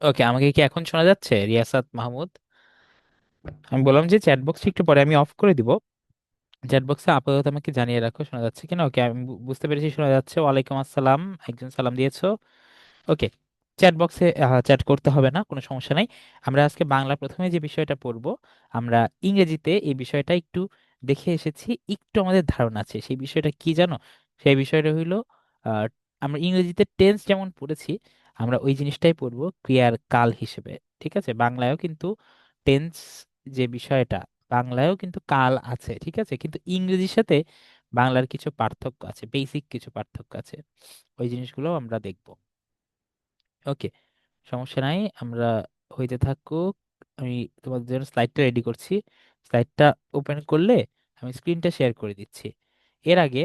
ওকে, আমাকে কি এখন শোনা যাচ্ছে, রিয়াসাত মাহমুদ? আমি বললাম যে চ্যাট বক্স একটু পরে আমি অফ করে দিব। চ্যাট বক্সে আপাতত আমাকে জানিয়ে রাখো শোনা যাচ্ছে কিনা। ওকে, আমি বুঝতে পেরেছি শোনা যাচ্ছে। ওয়ালাইকুম আসসালাম, একজন সালাম দিয়েছো। ওকে, চ্যাট বক্সে চ্যাট করতে হবে না, কোনো সমস্যা নাই। আমরা আজকে বাংলা প্রথমে যে বিষয়টা পড়বো, আমরা ইংরেজিতে এই বিষয়টা একটু দেখে এসেছি, একটু আমাদের ধারণা আছে সেই বিষয়টা কি জানো। সেই বিষয়টা হইলো আহ, আমরা ইংরেজিতে টেন্স যেমন পড়েছি, আমরা ওই জিনিসটাই পড়বো ক্রিয়ার কাল হিসেবে। ঠিক আছে, বাংলায়ও কিন্তু টেন্স যে বিষয়টা, বাংলায়ও কিন্তু কাল আছে, ঠিক আছে, কিন্তু ইংরেজির সাথে বাংলার কিছু পার্থক্য আছে, বেসিক কিছু পার্থক্য আছে। ওই জিনিসগুলো আমরা দেখবো। ওকে, সমস্যা নাই, আমরা হইতে থাকুক। আমি তোমাদের জন্য স্লাইডটা রেডি করছি। স্লাইডটা ওপেন করলে আমি স্ক্রিনটা শেয়ার করে দিচ্ছি। এর আগে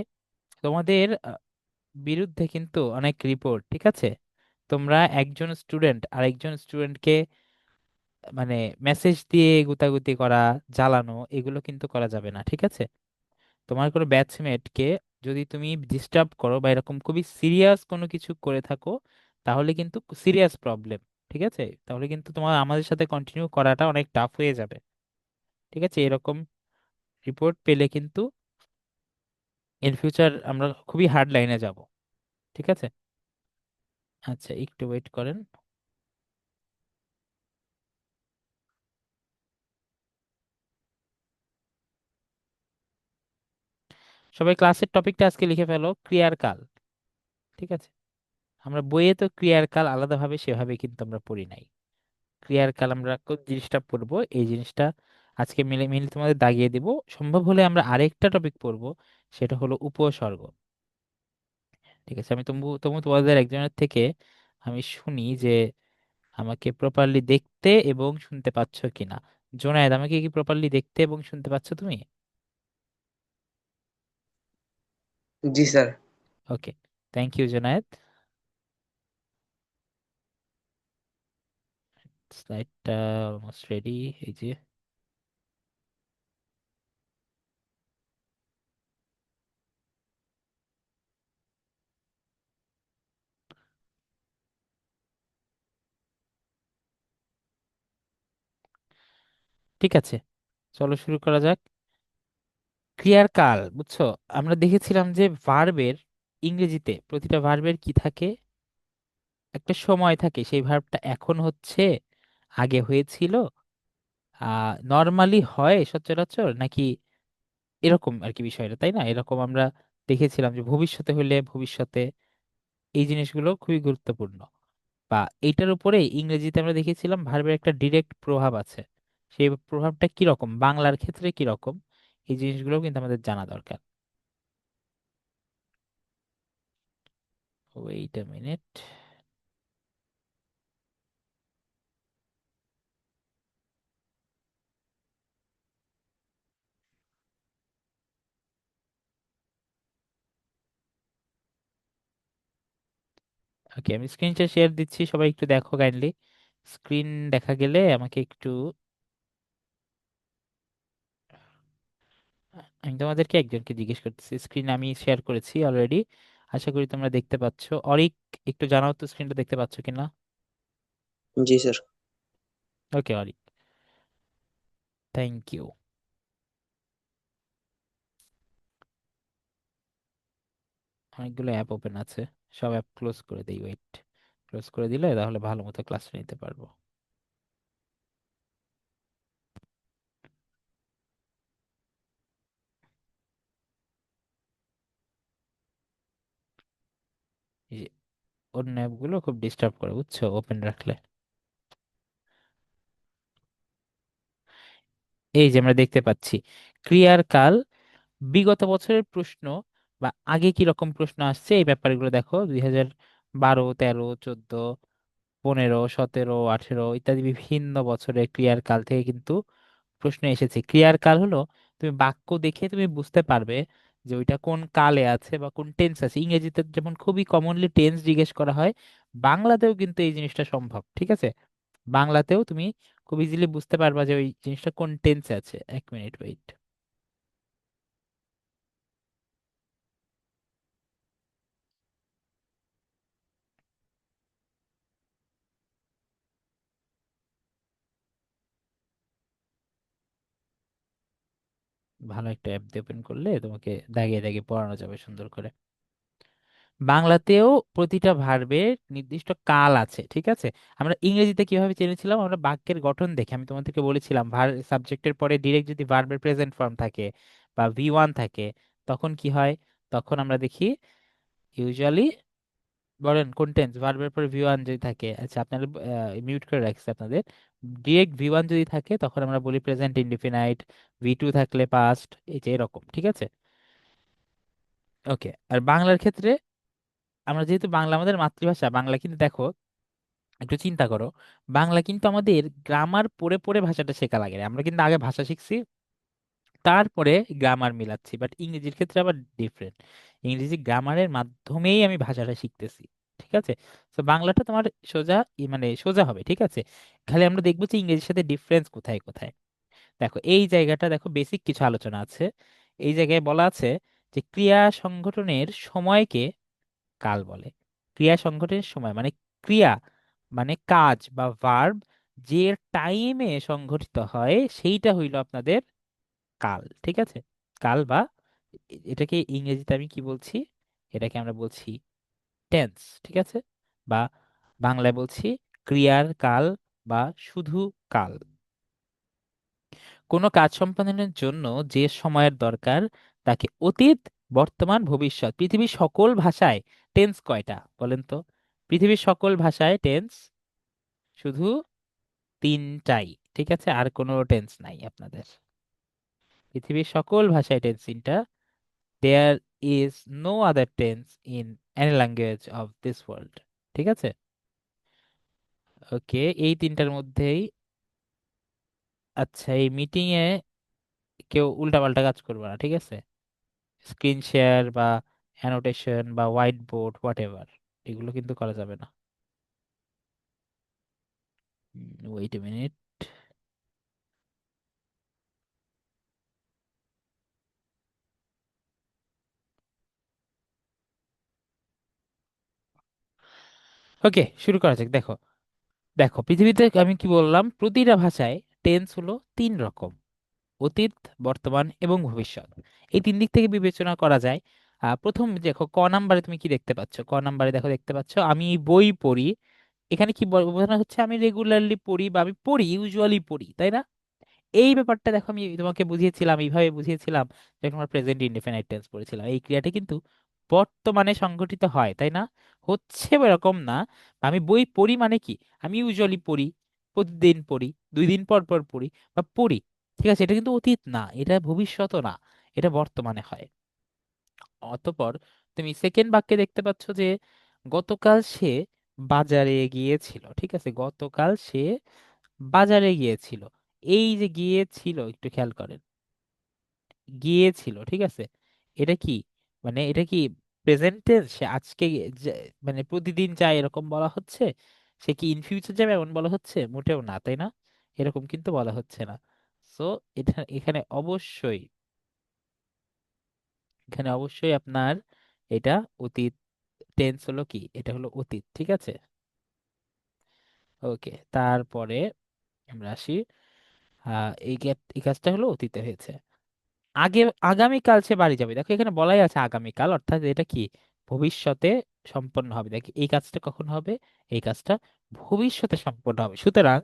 তোমাদের বিরুদ্ধে কিন্তু অনেক রিপোর্ট, ঠিক আছে। তোমরা একজন স্টুডেন্ট আরেকজন স্টুডেন্টকে মানে মেসেজ দিয়ে গুতাগুতি করা, জ্বালানো, এগুলো কিন্তু করা যাবে না, ঠিক আছে। তোমার কোনো ব্যাচমেটকে যদি তুমি ডিস্টার্ব করো বা এরকম খুবই সিরিয়াস কোনো কিছু করে থাকো, তাহলে কিন্তু সিরিয়াস প্রবলেম, ঠিক আছে। তাহলে কিন্তু তোমার আমাদের সাথে কন্টিনিউ করাটা অনেক টাফ হয়ে যাবে, ঠিক আছে। এরকম রিপোর্ট পেলে কিন্তু ইন ফিউচার আমরা খুবই হার্ড লাইনে যাব, ঠিক আছে। আচ্ছা, একটু ওয়েট করেন। সবাই ক্লাসের টপিকটা আজকে লিখে ফেলো, ক্রিয়ার কাল, ঠিক আছে। আমরা বইয়ে তো ক্রিয়ার কাল আলাদাভাবে সেভাবে কিন্তু আমরা পড়ি নাই। ক্রিয়ার কাল আমরা কোন জিনিসটা পড়বো, এই জিনিসটা আজকে মিলে মিলে তোমাদের দাগিয়ে দিব। সম্ভব হলে আমরা আরেকটা টপিক পড়বো, সেটা হলো উপসর্গ। ঠিক আছে, আমি তোমাদের একজনের থেকে আমি শুনি যে আমাকে প্রপারলি দেখতে এবং শুনতে পাচ্ছ কিনা। জোনায়েদ, আমাকে কি প্রপারলি দেখতে এবং শুনতে পাচ্ছ তুমি? জি sir. Okay, thank you Junaid. স্লাইডটা অলমোস্ট রেডি, এই যে। ঠিক আছে, চলো শুরু করা যাক। ক্রিয়ার কাল, বুঝছো, আমরা দেখেছিলাম যে ভার্বের ইংরেজিতে প্রতিটা ভার্বের কি থাকে, একটা সময় থাকে। সেই ভার্বটা এখন হচ্ছে, আগে হয়েছিল, নর্মালি হয় সচরাচর, নাকি এরকম আর কি বিষয়টা, তাই না? এরকম আমরা দেখেছিলাম যে ভবিষ্যতে হলে ভবিষ্যতে, এই জিনিসগুলো খুবই গুরুত্বপূর্ণ। বা এইটার উপরে ইংরেজিতে আমরা দেখেছিলাম ভার্বের একটা ডিরেক্ট প্রভাব আছে। সেই প্রভাবটা কি রকম, বাংলার ক্ষেত্রে কি রকম, এই জিনিসগুলো কিন্তু আমাদের জানা দরকার। Wait a minute. ওকে, আমি স্ক্রিনটা শেয়ার দিচ্ছি, সবাই একটু দেখো কাইন্ডলি। স্ক্রিন দেখা গেলে আমাকে একটু, আমি তোমাদেরকে একজনকে জিজ্ঞেস করতেছি। স্ক্রিন আমি শেয়ার করেছি অলরেডি, আশা করি তোমরা দেখতে পাচ্ছ। অরিক, একটু জানাও তো স্ক্রিনটা দেখতে পাচ্ছ কিনা। জি sir. Okay Arik, thank you. অনেকগুলো অ্যাপ ওপেন আছে, সব অ্যাপ ক্লোজ করে দিই, ওয়েট। ক্লোজ করে দিলে তাহলে ভালো মতো ক্লাস নিতে পারবো। এই যে অন্য অ্যাপগুলো খুব ডিস্টার্ব করে, বুঝছো, ওপেন রাখলে। এই যে আমরা দেখতে পাচ্ছি ক্রিয়ার কাল, বিগত বছরের প্রশ্ন বা আগে কি রকম প্রশ্ন আসছে এই ব্যাপারগুলো দেখো। 2012, 13, 14, 15, 17, 18 ইত্যাদি বিভিন্ন বছরের ক্রিয়ার কাল থেকে কিন্তু প্রশ্ন এসেছে। ক্রিয়ার কাল হলো তুমি বাক্য দেখে তুমি বুঝতে পারবে যে ওইটা কোন কালে আছে বা কোন টেন্স আছে। ইংরেজিতে যেমন খুবই কমনলি টেন্স জিজ্ঞেস করা হয়, বাংলাতেও কিন্তু এই জিনিসটা সম্ভব, ঠিক আছে। বাংলাতেও তুমি খুব ইজিলি বুঝতে পারবা যে ওই জিনিসটা কোন টেন্সে আছে। এক মিনিট ওয়েট। ভালো একটা অ্যাপ দিয়ে ওপেন করলে তোমাকে দাগিয়ে দাগিয়ে পড়ানো যাবে সুন্দর করে। বাংলাতেও প্রতিটা ভার্বের নির্দিষ্ট কাল আছে, ঠিক আছে। আমরা ইংরেজিতে কিভাবে জেনেছিলাম, আমরা বাক্যের গঠন দেখে, আমি তোমাদেরকে বলেছিলাম সাবজেক্টের পরে ডিরেক্ট যদি ভার্বের প্রেজেন্ট ফর্ম থাকে বা V1 থাকে, তখন কি হয়, তখন আমরা দেখি ইউজুয়ালি, বলেন কোন টেন্স, ভার্বের পরে V1 যদি থাকে, আচ্ছা আপনারা মিউট করে রাখছি আপনাদের, ডিরেক্ট V1 যদি থাকে তখন আমরা বলি প্রেজেন্ট ইনডিফিনাইট, V2 থাকলে পাস্ট, এই যে এরকম, ঠিক আছে। ওকে, আর বাংলার ক্ষেত্রে আমরা যেহেতু বাংলা আমাদের মাতৃভাষা বাংলা, কিন্তু দেখো একটু চিন্তা করো, বাংলা কিন্তু আমাদের গ্রামার পড়ে পড়ে ভাষাটা শেখা লাগে না। আমরা কিন্তু আগে ভাষা শিখছি, তারপরে গ্রামার মিলাচ্ছি, বাট ইংরেজির ক্ষেত্রে আবার ডিফারেন্ট। ইংরেজি গ্রামারের মাধ্যমেই আমি ভাষাটা শিখতেছি, ঠিক আছে। তো বাংলাটা তোমার সোজা মানে সোজা হবে, ঠিক আছে। খালি আমরা দেখবো যে ইংরেজির সাথে ডিফারেন্স কোথায় কোথায়। দেখো এই জায়গাটা, দেখো বেসিক কিছু আলোচনা আছে। এই জায়গায় বলা আছে যে ক্রিয়া সংগঠনের সময়কে কাল বলে। ক্রিয়া সংঘটনের সময় মানে ক্রিয়া মানে কাজ বা ভার্ব, যে টাইমে সংঘটিত হয় সেইটা হইল আপনাদের কাল, ঠিক আছে। কাল বা এটাকে ইংরেজিতে আমি কি বলছি, এটাকে আমরা বলছি টেন্স, ঠিক আছে। বা বাংলায় বলছি ক্রিয়ার কাল বা শুধু কাল। কোনো কাজ সম্পাদনের জন্য যে সময়ের দরকার তাকে অতীত, বর্তমান, ভবিষ্যৎ। পৃথিবীর সকল ভাষায় টেন্স কয়টা বলেন তো? পৃথিবীর সকল ভাষায় টেন্স শুধু তিনটাই, ঠিক আছে, আর কোনো টেন্স নাই আপনাদের। পৃথিবীর সকল ভাষায় টেন্স তিনটা, there is no other tense in any language of this world, ঠিক আছে। ওকে, এই তিনটার মধ্যেই, আচ্ছা এই মিটিং এ কেউ উল্টাপাল্টা কাজ করবে না, ঠিক আছে। স্ক্রিন শেয়ার বা অ্যানোটেশন বা হোয়াইট বোর্ড হোয়াট এভার, এগুলো কিন্তু করা যাবে না। Wait a minute. ওকে, শুরু করা যাক। দেখো, দেখো পৃথিবীতে আমি কি বললাম, প্রতিটা ভাষায় টেন্স হলো তিন রকম: অতীত, বর্তমান এবং ভবিষ্যৎ। এই তিন দিক থেকে বিবেচনা করা যায়। প্রথম দেখো ক নাম্বারে তুমি কি দেখতে পাচ্ছ, ক নাম্বারে দেখো, দেখতে পাচ্ছ আমি বই পড়ি। এখানে কি বোঝানো হচ্ছে, আমি রেগুলারলি পড়ি বা আমি পড়ি, ইউজুয়ালি পড়ি, তাই না? এই ব্যাপারটা দেখো আমি তোমাকে বুঝিয়েছিলাম, এইভাবে বুঝিয়েছিলাম যখন আমরা প্রেজেন্ট ইনডেফিনাইট টেন্স পড়েছিলাম। এই ক্রিয়াটা কিন্তু বর্তমানে সংঘটিত হয়, তাই না? হচ্ছে এরকম না। আমি বই পড়ি মানে কি, আমি ইউজুয়ালি পড়ি, প্রতিদিন পড়ি, 2 দিন পর পর পড়ি বা পড়ি, ঠিক আছে। এটা কিন্তু অতীত না, এটা ভবিষ্যৎও না, এটা বর্তমানে হয়। অতঃপর তুমি সেকেন্ড বাক্যে দেখতে পাচ্ছ যে গতকাল সে বাজারে গিয়েছিল, ঠিক আছে। গতকাল সে বাজারে গিয়েছিল। এই যে গিয়েছিল, একটু খেয়াল করেন, গিয়েছিল, ঠিক আছে। এটা কি, মানে এটা কি প্রেজেন্ট টেন্স, সে আজকে মানে প্রতিদিন যায় এরকম বলা হচ্ছে? সে কি ইন ফিউচার যাবে এমন বলা হচ্ছে? মোটেও না, তাই না? এরকম কিন্তু বলা হচ্ছে না। সো এটা এখানে অবশ্যই, এখানে অবশ্যই আপনার এটা অতীত। টেন্স হলো কি, এটা হলো অতীত, ঠিক আছে। ওকে, তারপরে আমরা আসি, এই কাজটা হলো অতীতে হয়েছে। আগে, আগামীকাল সে বাড়ি যাবে, দেখো এখানে বলাই আছে আগামীকাল, অর্থাৎ এটা কি ভবিষ্যতে সম্পন্ন হবে। দেখো এই কাজটা কখন হবে, এই কাজটা ভবিষ্যতে সম্পন্ন হবে। সুতরাং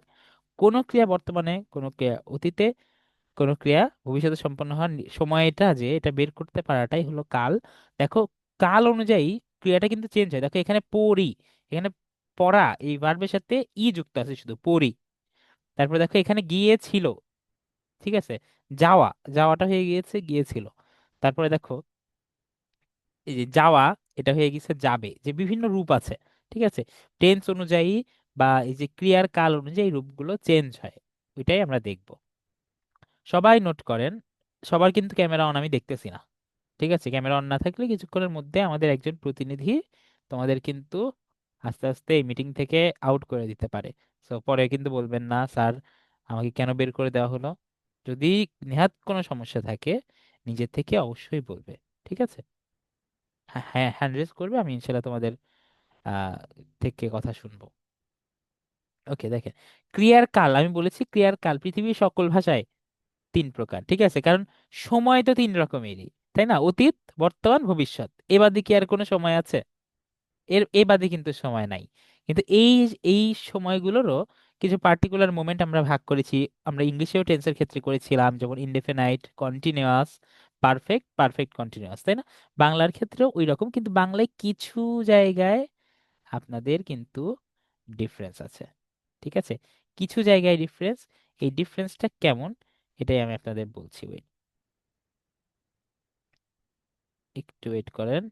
কোন ক্রিয়া বর্তমানে, কোন ক্রিয়া অতীতে, কোন ক্রিয়া ভবিষ্যতে সম্পন্ন হওয়ার সময়টা যে এটা বের করতে পারাটাই হলো কাল। দেখো কাল অনুযায়ী ক্রিয়াটা কিন্তু চেঞ্জ হয়। দেখো এখানে পড়ি, এখানে পড়া এই ভার্বের সাথে যুক্ত আছে, শুধু পড়ি। তারপর দেখো এখানে গিয়েছিল, ঠিক আছে, যাওয়া, যাওয়াটা হয়ে গিয়েছে গিয়েছিল। তারপরে দেখো এই যে যাওয়া, এটা হয়ে গেছে যাবে, যে বিভিন্ন রূপ আছে, ঠিক আছে। টেন্স অনুযায়ী বা এই যে ক্রিয়ার কাল অনুযায়ী রূপগুলো চেঞ্জ হয়, ওইটাই আমরা দেখব। সবাই নোট করেন, সবার কিন্তু ক্যামেরা অন আমি দেখতেছি না, ঠিক আছে। ক্যামেরা অন না থাকলে কিছুক্ষণের মধ্যে আমাদের একজন প্রতিনিধি তোমাদের কিন্তু আস্তে আস্তে এই মিটিং থেকে আউট করে দিতে পারে। তো পরে কিন্তু বলবেন না স্যার আমাকে কেন বের করে দেওয়া হলো। যদি নেহাত কোনো সমস্যা থাকে নিজের থেকে অবশ্যই বলবে, ঠিক আছে। হ্যাঁ হ্যাঁ, হ্যান্ড রেজ করবে, আমি ইনশাল্লাহ তোমাদের আহ থেকে কথা শুনবো। ওকে, দেখেন ক্রিয়ার কাল, আমি বলেছি ক্রিয়ার কাল পৃথিবীর সকল ভাষায় তিন প্রকার, ঠিক আছে, কারণ সময় তো তিন রকমেরই, তাই না? অতীত, বর্তমান, ভবিষ্যৎ। এ বাদে কি আর কোনো সময় আছে? এ বাদে কিন্তু সময় নাই। কিন্তু এই এই সময়গুলোরও কিছু পার্টিকুলার মোমেন্ট আমরা ভাগ করেছি। আমরা ইংলিশেও টেন্সের ক্ষেত্রে করেছিলাম, যেমন indefinite, continuous, perfect, perfect continuous, তাই না? বাংলার ক্ষেত্রেও ওই রকম, কিন্তু বাংলায় কিছু জায়গায় আপনাদের কিন্তু ডিফারেন্স আছে, ঠিক আছে? কিছু জায়গায় ডিফারেন্স। এই ডিফারেন্সটা কেমন, এটাই আমি আপনাদের বলছি। ওয়েট, একটু ওয়েট করেন।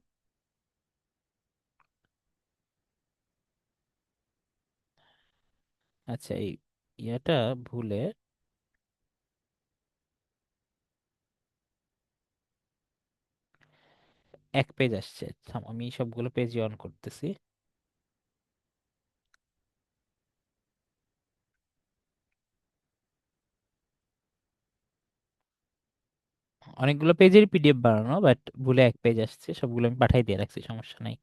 আচ্ছা, এই ইয়েটা ভুলে এক পেজ আসছে। আমি সবগুলো পেজ অন করতেছি। অনেকগুলো পেজের পিডিএফ বানানো, বাট ভুলে এক পেজ আসছে, সবগুলো আমি পাঠাই দিয়ে রাখছি, সমস্যা নাই।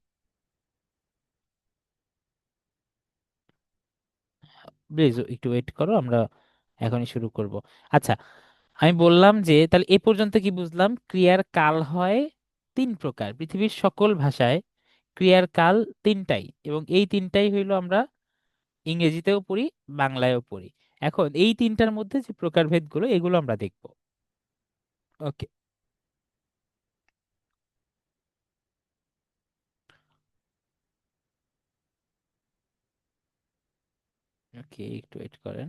প্লিজ একটু ওয়েট করো, আমরা এখনই শুরু করব। আচ্ছা, আমি বললাম যে তাহলে এ পর্যন্ত কি বুঝলাম? ক্রিয়ার কাল হয় তিন প্রকার পৃথিবীর সকল ভাষায়। ক্রিয়ার কাল তিনটাই, এবং এই তিনটাই হইলো আমরা ইংরেজিতেও পড়ি, বাংলায়ও পড়ি। এখন এই তিনটার মধ্যে যে প্রকারভেদগুলো, এগুলো আমরা দেখব। ওকে। ওকে, একটু ওয়েট করেন।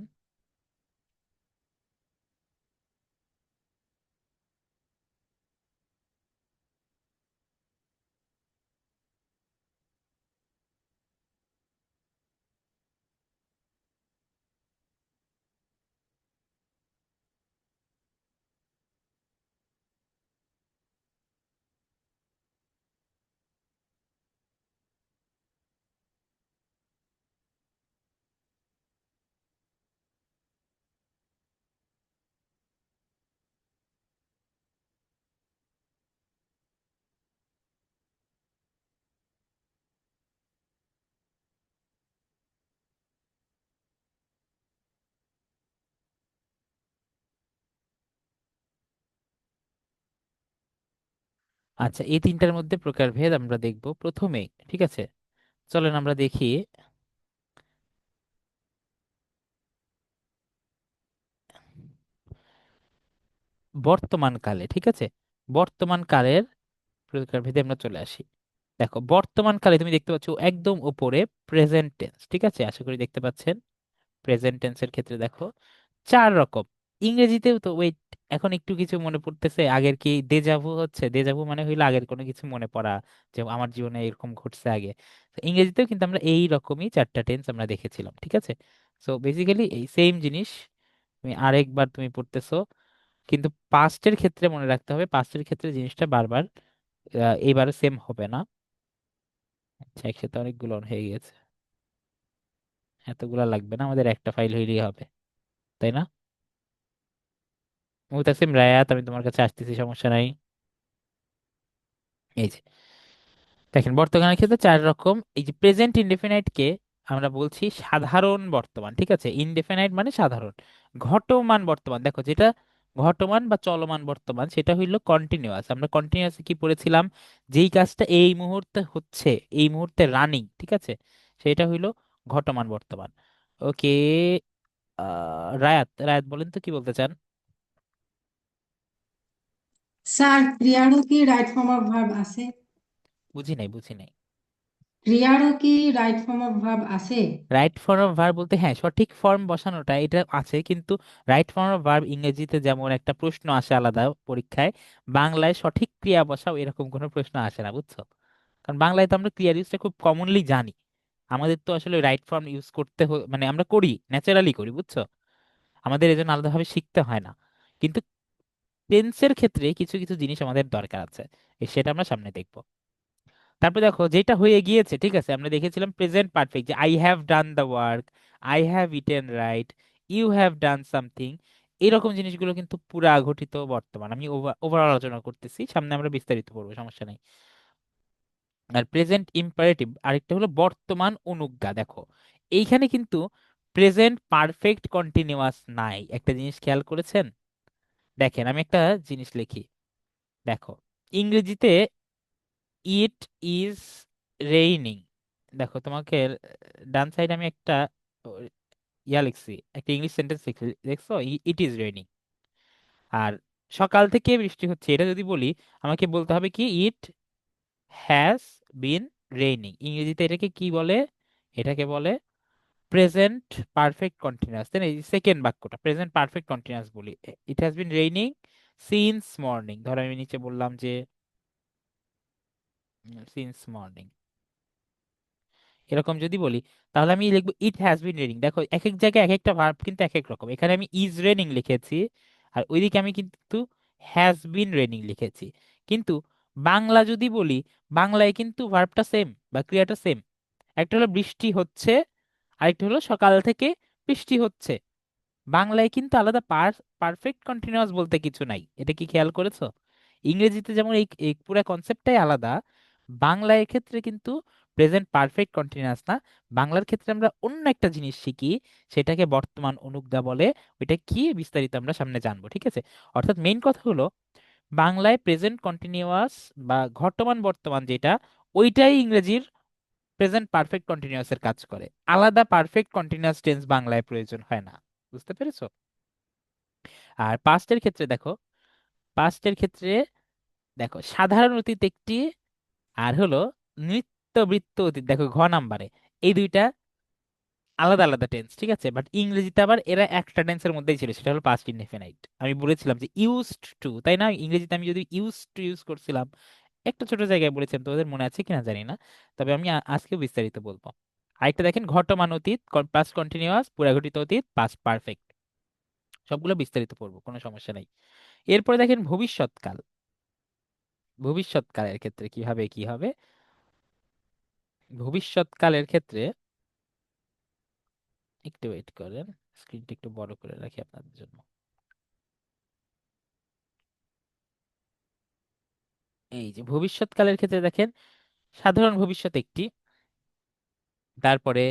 আচ্ছা, এই তিনটার মধ্যে প্রকারভেদ আমরা দেখব প্রথমে, ঠিক আছে? চলেন আমরা দেখি। বর্তমান কালে, ঠিক আছে, বর্তমান কালের প্রকারভেদে আমরা চলে আসি। দেখো, বর্তমান কালে তুমি দেখতে পাচ্ছ একদম উপরে প্রেজেন্ট টেন্স, ঠিক আছে, আশা করি দেখতে পাচ্ছেন। প্রেজেন্ট টেন্সের ক্ষেত্রে দেখো চার রকম। ইংরেজিতেও তো ওয়েট, এখন একটু কিছু মনে পড়তেছে আগের, কি দেজাভু হচ্ছে? দেজাভু মানে হইলো আগের কোনো কিছু মনে পড়া, যে আমার জীবনে এরকম ঘটছে আগে। তো ইংরেজিতেও কিন্তু আমরা এই রকমই চারটা টেন্স আমরা দেখেছিলাম, ঠিক আছে? সো বেসিক্যালি এই সেম জিনিস তুমি আরেকবার তুমি পড়তেছো, কিন্তু পাস্টের ক্ষেত্রে মনে রাখতে হবে, পাস্টের ক্ষেত্রে জিনিসটা বারবার এইবারে সেম হবে না। আচ্ছা, একসাথে অনেকগুলো হয়ে গেছে, এতগুলা লাগবে না, আমাদের একটা ফাইল হইলেই হবে, তাই না? মুতাসিম রায়াত, আমি তোমার কাছে আসতেছি, সমস্যা নাই। এই যে দেখেন, বর্তমানের ক্ষেত্রে চার রকম। এই যে প্রেজেন্ট ইনডেফিনাইট কে আমরা বলছি সাধারণ বর্তমান, ঠিক আছে? ইনডেফিনাইট মানে সাধারণ। ঘটমান বর্তমান, দেখো যেটা ঘটমান বা চলমান বর্তমান, সেটা হইলো কন্টিনিউয়াস। আমরা কন্টিনিউয়াস কি পড়েছিলাম? যেই কাজটা এই মুহূর্তে হচ্ছে, এই মুহূর্তে রানিং, ঠিক আছে, সেটা হইলো ঘটমান বর্তমান। ওকে। রায়াত, রায়াত বলেন তো কি বলতে চান? স্যার, ক্রিয়ারও কি রাইট ফর্ম অফ ভার্ব আছে? বুঝি নাই, বুঝি নাই। ক্রিয়ারও কি রাইট ফর্ম অফ ভার্ব আছে? রাইট ফর্ম অফ ভার্ব বলতে হ্যাঁ, সঠিক ফর্ম বসানোটা এটা আছে, কিন্তু রাইট ফর্ম অফ ভার্ব ইংরেজিতে যেমন একটা প্রশ্ন আসে আলাদা পরীক্ষায়, বাংলায় সঠিক ক্রিয়া বসাও এরকম কোনো প্রশ্ন আসে না, বুঝছো? কারণ বাংলায় তো আমরা ক্রিয়ার ইউজটা খুব কমনলি জানি। আমাদের তো আসলে রাইট ফর্ম ইউজ করতে মানে আমরা করি, ন্যাচারালি করি, বুঝছো? আমাদের এজন্য আলাদাভাবে শিখতে হয় না। কিন্তু টেন্সের ক্ষেত্রে কিছু কিছু জিনিস আমাদের দরকার আছে, সেটা আমরা সামনে দেখবো। তারপর দেখো যেটা হয়ে গিয়েছে, ঠিক আছে, আমরা দেখেছিলাম প্রেজেন্ট পারফেক্ট, যে I have done the work, I have eaten right, you have done something. এরকম জিনিসগুলো কিন্তু পুরা ঘটিত বর্তমান। আমি ওভারঅল আলোচনা করতেছি, সামনে আমরা বিস্তারিত পড়বো, সমস্যা নেই। আর প্রেজেন্ট ইম্পারেটিভ আরেকটা হলো বর্তমান অনুজ্ঞা। দেখো এইখানে কিন্তু প্রেজেন্ট পারফেক্ট কন্টিনিউয়াস নাই, একটা জিনিস খেয়াল করেছেন? দেখেন আমি একটা জিনিস লিখি। দেখো, ইংরেজিতে ইট ইজ রেইনিং। দেখো তোমাকে ডান সাইডে আমি একটা লিখছি, একটা ইংলিশ সেন্টেন্স লিখছি, দেখছো? It is raining. আর সকাল থেকে বৃষ্টি হচ্ছে, এটা যদি বলি আমাকে বলতে হবে কি ইট হ্যাজ বিন রেইনিং। ইংরেজিতে এটাকে কি বলে? এটাকে বলে প্রেজেন্ট পারফেক্ট কন্টিনিউয়াস, তাই না? এই সেকেন্ড বাক্যটা প্রেজেন্ট পারফেক্ট কন্টিনিউয়াস বলি। It has been raining since morning. ধরো আমি নিচে বললাম যে সিন্স মর্নিং, এরকম যদি বলি তাহলে আমি লিখবো ইট হ্যাজ বিন রেনিং। দেখো এক এক জায়গায় এক একটা ভার্ব কিন্তু এক এক রকম। এখানে আমি ইজ রেনিং লিখেছি, আর ওইদিকে আমি কিন্তু হ্যাজ বিন রেনিং লিখেছি। কিন্তু বাংলা যদি বলি, বাংলায় কিন্তু ভার্বটা সেম বা ক্রিয়াটা সেম। একটা হলো বৃষ্টি হচ্ছে, আরেকটা হলো সকাল থেকে বৃষ্টি হচ্ছে। বাংলায় কিন্তু আলাদা পারফেক্ট কন্টিনিউয়াস বলতে কিছু নাই। এটা কি খেয়াল করেছো? ইংরেজিতে যেমন এই এই পুরো কনসেপ্টটাই আলাদা, বাংলার ক্ষেত্রে কিন্তু প্রেজেন্ট পারফেক্ট কন্টিনিউয়াস না। বাংলার ক্ষেত্রে আমরা অন্য একটা জিনিস শিখি, সেটাকে বর্তমান অনুজ্ঞা বলে। ওইটা কি বিস্তারিত আমরা সামনে জানবো, ঠিক আছে? অর্থাৎ মেইন কথা হলো বাংলায় প্রেজেন্ট কন্টিনিউয়াস বা ঘটমান বর্তমান যেটা, ওইটাই ইংরেজির প্রেজেন্ট পারফেক্ট কন্টিনিউয়াস এর কাজ করে। আলাদা পারফেক্ট কন্টিনিউয়াস টেন্স বাংলায় প্রয়োজন হয় না। বুঝতে পেরেছো? আর পাস্টের ক্ষেত্রে দেখো, পাস্টের ক্ষেত্রে দেখো সাধারণ অতীত একটি, আর হলো নিত্যবৃত্ত অতীত, দেখো ঘ নাম্বারে। এই দুইটা আলাদা আলাদা টেন্স, ঠিক আছে? বাট ইংরেজিতে আবার এরা একটা টেন্সের মধ্যেই ছিল, সেটা হলো পাস্ট ইনডেফিনাইট। আমি বলেছিলাম যে ইউজড টু, তাই না? ইংরেজিতে আমি যদি ইউজ টু ইউজ করছিলাম, একটা ছোট জায়গায় বলেছেন, তোদের মনে আছে কিনা জানি না, তবে আমি আজকেও বিস্তারিত বলবো। আরেকটা দেখেন, ঘটমান অতীত, পাস্ট কন্টিনিউয়াস, পুরাঘটিত অতীত, পাস্ট পারফেক্ট, সবগুলো বিস্তারিত পড়বো, কোনো সমস্যা নাই। এরপরে দেখেন ভবিষ্যৎকাল। ভবিষ্যৎকালের ক্ষেত্রে কিভাবে কি হবে? ভবিষ্যৎকালের ক্ষেত্রে একটু ওয়েট করেন, স্ক্রিনটা একটু বড় করে রাখি আপনাদের জন্য। এই যে ভবিষ্যৎকালের ক্ষেত্রে দেখেন, সাধারণ ভবিষ্যৎ একটি, তারপরে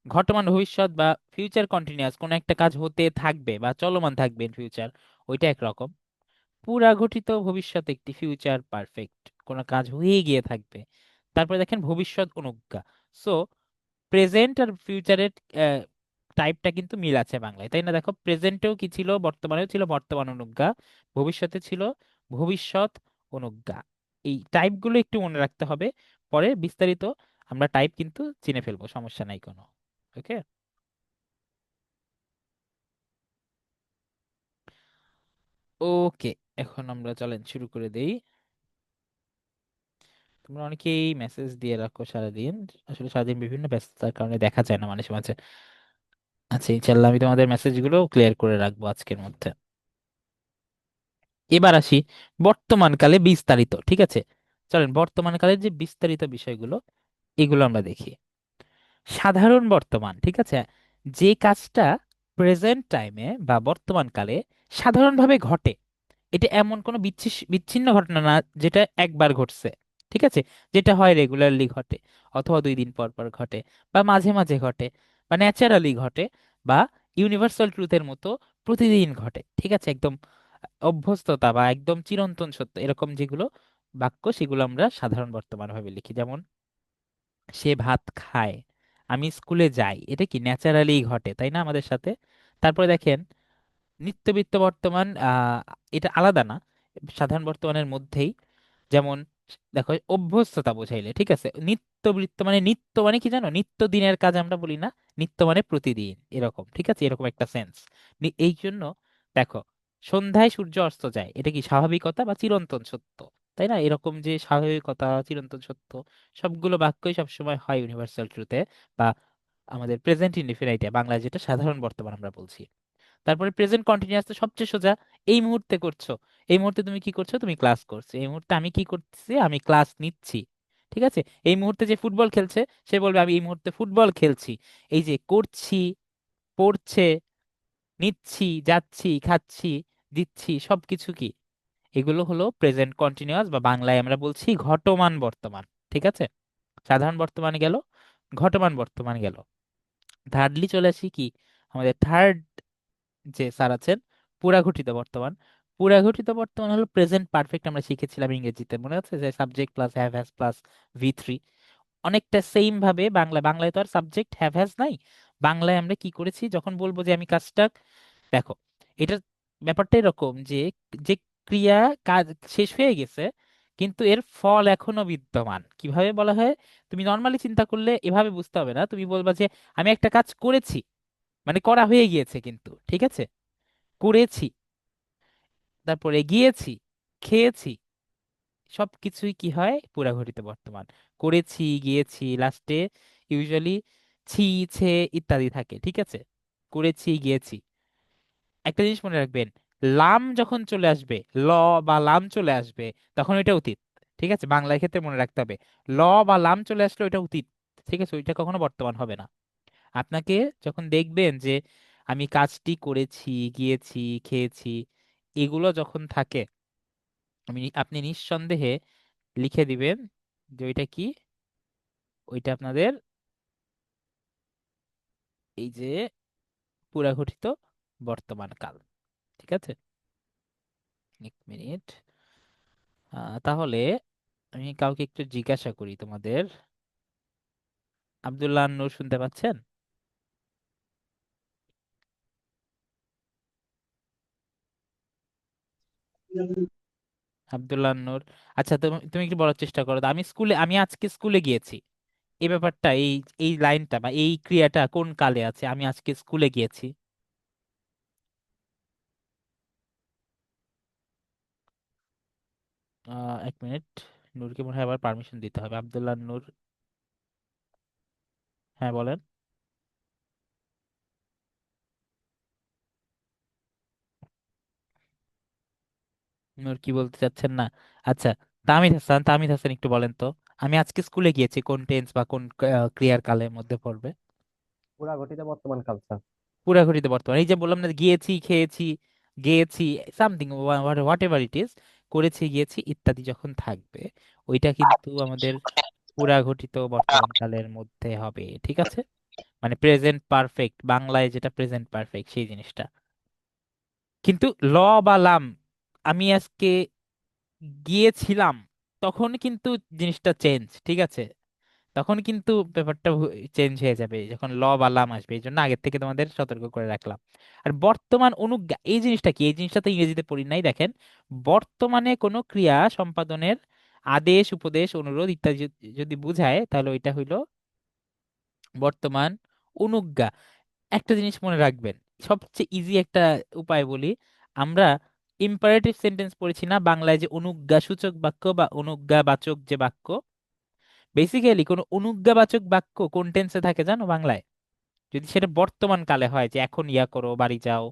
ঘটমান ভবিষ্যৎ বা ফিউচার কন্টিনিউয়াস, কোন একটা কাজ হতে থাকবে বা চলমান থাকবে ইন ফিউচার, ওইটা একরকম। পুরাঘটিত ভবিষ্যৎ একটি, ফিউচার পারফেক্ট, কোন কাজ হয়ে গিয়ে থাকবে। তারপরে দেখেন ভবিষ্যৎ অনুজ্ঞা। সো প্রেজেন্ট আর ফিউচারের টাইপটা কিন্তু মিল আছে বাংলায়, তাই না? দেখো প্রেজেন্টেও কি ছিল, বর্তমানেও ছিল বর্তমান অনুজ্ঞা, ভবিষ্যতে ছিল ভবিষ্যৎ অনুজ্ঞা। এই টাইপগুলো একটু মনে রাখতে হবে, পরে বিস্তারিত আমরা টাইপ কিন্তু চিনে ফেলবো, সমস্যা নাই কোনো। ওকে, ওকে, এখন আমরা চলেন শুরু করে দেই। তোমরা অনেকেই মেসেজ দিয়ে রাখো সারাদিন, আসলে সারাদিন বিভিন্ন ব্যস্ততার কারণে দেখা যায় না মাঝে মাঝে। আচ্ছা, ইনশাল্লাহ আমি তোমাদের মেসেজগুলো ক্লিয়ার করে রাখবো আজকের মধ্যে। এবার আসি বর্তমানকালে বিস্তারিত, ঠিক আছে? চলেন বর্তমানকালের যে বিস্তারিত বিষয়গুলো, এগুলো আমরা দেখি। সাধারণ বর্তমান, ঠিক আছে, যে কাজটা প্রেজেন্ট টাইমে বা বর্তমানকালে সাধারণভাবে ঘটে, এটা এমন কোনো বিচ্ছিন্ন ঘটনা না যেটা একবার ঘটছে, ঠিক আছে? যেটা হয় রেগুলারলি ঘটে, অথবা 2 দিন পর পর ঘটে, বা মাঝে মাঝে ঘটে, বা ন্যাচারালি ঘটে, বা ইউনিভার্সাল ট্রুথের মতো প্রতিদিন ঘটে, ঠিক আছে? একদম অভ্যস্ততা বা একদম চিরন্তন সত্য, এরকম যেগুলো বাক্য, সেগুলো আমরা সাধারণ বর্তমান ভাবে লিখি। যেমন সে ভাত খায়, আমি স্কুলে যাই, এটা কি ন্যাচারালি ঘটে, তাই না আমাদের সাথে? তারপরে দেখেন নিত্যবৃত্ত বর্তমান, এটা আলাদা না, সাধারণ বর্তমানের মধ্যেই। যেমন দেখো অভ্যস্ততা বোঝাইলে, ঠিক আছে, নিত্যবৃত্ত মানে নিত্য মানে কি জানো? নিত্য দিনের কাজ আমরা বলি না, নিত্য মানে প্রতিদিন, এরকম, ঠিক আছে? এরকম একটা সেন্স। এই জন্য দেখো, সন্ধ্যায় সূর্য অস্ত যায়, এটা কি স্বাভাবিকতা বা চিরন্তন সত্য, তাই না? এরকম যে স্বাভাবিকতা, চিরন্তন সত্য, সবগুলো বাক্যই সবসময় হয় ইউনিভার্সাল ট্রুথে বা আমাদের প্রেজেন্ট ইনডিফিনাইটে, বাংলায় যেটা সাধারণ বর্তমান আমরা বলছি। তারপরে প্রেজেন্ট কন্টিনিউয়াস তো সবচেয়ে সোজা, এই মুহূর্তে করছো, এই মুহূর্তে তুমি কি করছো? তুমি ক্লাস করছো। এই মুহূর্তে আমি কি করতেছি? আমি ক্লাস নিচ্ছি, ঠিক আছে? এই মুহূর্তে যে ফুটবল খেলছে, সে বলবে আমি এই মুহূর্তে ফুটবল খেলছি। এই যে করছি, পড়ছে, নিচ্ছি, যাচ্ছি, খাচ্ছি, দিচ্ছি, সবকিছু কি, এগুলো হলো প্রেজেন্ট কন্টিনিউয়াস বা বাংলায় আমরা বলছি ঘটমান বর্তমান, ঠিক আছে? সাধারণ বর্তমানে গেল, ঘটমান বর্তমান গেল। থার্ডলি চলে আসি কি, আমাদের থার্ড যে স্যার আছেন, পুরাঘটিত বর্তমান। পুরাঘটিত বর্তমান হলো প্রেজেন্ট পারফেক্ট, আমরা শিখেছিলাম ইংরেজিতে, মনে আছে যে subject plus have has plus V3। অনেকটা সেম ভাবে বাংলায় তো আর সাবজেক্ট হ্যাভ হ্যাজ নাই। বাংলায় আমরা কি করেছি, যখন বলবো যে আমি কাজটা, দেখো এটা ব্যাপারটা এরকম যে যে ক্রিয়া, কাজ শেষ হয়ে গেছে কিন্তু এর ফল এখনো বিদ্যমান, কিভাবে বলা হয়? তুমি নর্মালি চিন্তা করলে এভাবে বুঝতে হবে না, তুমি বলবা যে আমি একটা কাজ করেছি, মানে করা হয়ে গিয়েছে কিন্তু, ঠিক আছে, করেছি, তারপরে গিয়েছি, খেয়েছি, সবকিছুই কি হয়, পুরাঘটিত বর্তমান। করেছি, গিয়েছি, লাস্টে ইউজুয়ালি ছি, ছে ইত্যাদি থাকে, ঠিক আছে। করেছি, গিয়েছি। একটা জিনিস মনে রাখবেন, লাম যখন চলে আসবে, ল বা লাম চলে আসবে, তখন ওইটা অতীত। ঠিক আছে, বাংলার ক্ষেত্রে মনে রাখতে হবে, ল বা লাম চলে আসলে ওইটা অতীত। ঠিক আছে, ওইটা কখনো বর্তমান হবে না। আপনাকে যখন দেখবেন যে আমি কাজটি করেছি, গিয়েছি, খেয়েছি, এগুলো যখন থাকে, আপনি নিঃসন্দেহে লিখে দিবেন যে ওইটা কি, ওইটা আপনাদের এই যে পুরাঘটিত বর্তমান কাল। ঠিক আছে, এক মিনিট। তাহলে আমি কাউকে একটু জিজ্ঞাসা করি তোমাদের। আব্দুল্লাহ নূর শুনতে পাচ্ছেন? আব্দুল্লাহ নূর, আচ্ছা তুমি তুমি একটু বলার চেষ্টা করো তো, আমি আজকে স্কুলে গিয়েছি, এই ব্যাপারটা, এই এই লাইনটা বা এই ক্রিয়াটা কোন কালে আছে, আমি আজকে স্কুলে গিয়েছি? এক মিনিট, নূরকে মনে হয় আবার পারমিশন দিতে হবে। আব্দুল্লাহ নূর, হ্যাঁ বলেন। নূর কি বলতে চাচ্ছেন না? আচ্ছা, তামিদ হাসান একটু বলেন তো, আমি আজকে স্কুলে গিয়েছি কোন টেন্স বা কোন ক্রিয়ার কালের মধ্যে পড়বে? পুরা ঘটিত বর্তমান কাল স্যার। পুরা ঘটিত বর্তমান, এই যে বললাম না, গিয়েছি, খেয়েছি, গিয়েছি, something what ever it is, করেছি, গিয়েছি ইত্যাদি যখন থাকবে, ওইটা কিন্তু আমাদের পুরা ঘটিত বর্তমান কালের মধ্যে হবে, ঠিক আছে। মানে প্রেজেন্ট পারফেক্ট, বাংলায় যেটা প্রেজেন্ট পারফেক্ট সেই জিনিসটা। কিন্তু ল বা লাম, আমি আজকে গিয়েছিলাম, তখন কিন্তু জিনিসটা চেঞ্জ, ঠিক আছে। তখন কিন্তু ব্যাপারটা চেঞ্জ হয়ে যাবে যখন ল বা লাম আসবে, এই জন্য আগের থেকে তোমাদের সতর্ক করে রাখলাম। আর বর্তমান অনুজ্ঞা, এই জিনিসটা কি, এই জিনিসটা তো ইংরেজিতে পড়ি নাই, দেখেন, বর্তমানে কোনো ক্রিয়া সম্পাদনের আদেশ, উপদেশ, অনুরোধ ইত্যাদি যদি বুঝায়, তাহলে ওইটা হইলো বর্তমান অনুজ্ঞা। একটা জিনিস মনে রাখবেন, সবচেয়ে ইজি একটা উপায় বলি, আমরা ইম্পারেটিভ সেন্টেন্স পড়েছি না বাংলায়, যে অনুজ্ঞা সূচক বাক্য বা অনুজ্ঞাবাচক যে বাক্য, বেসিক্যালি কোনো অনুজ্ঞাবাচক বাক্য কোন টেন্সে থাকে জানো বাংলায়? যদি সেটা বর্তমান কালে হয়, যে এখন ইয়া করো, বাড়ি যাও,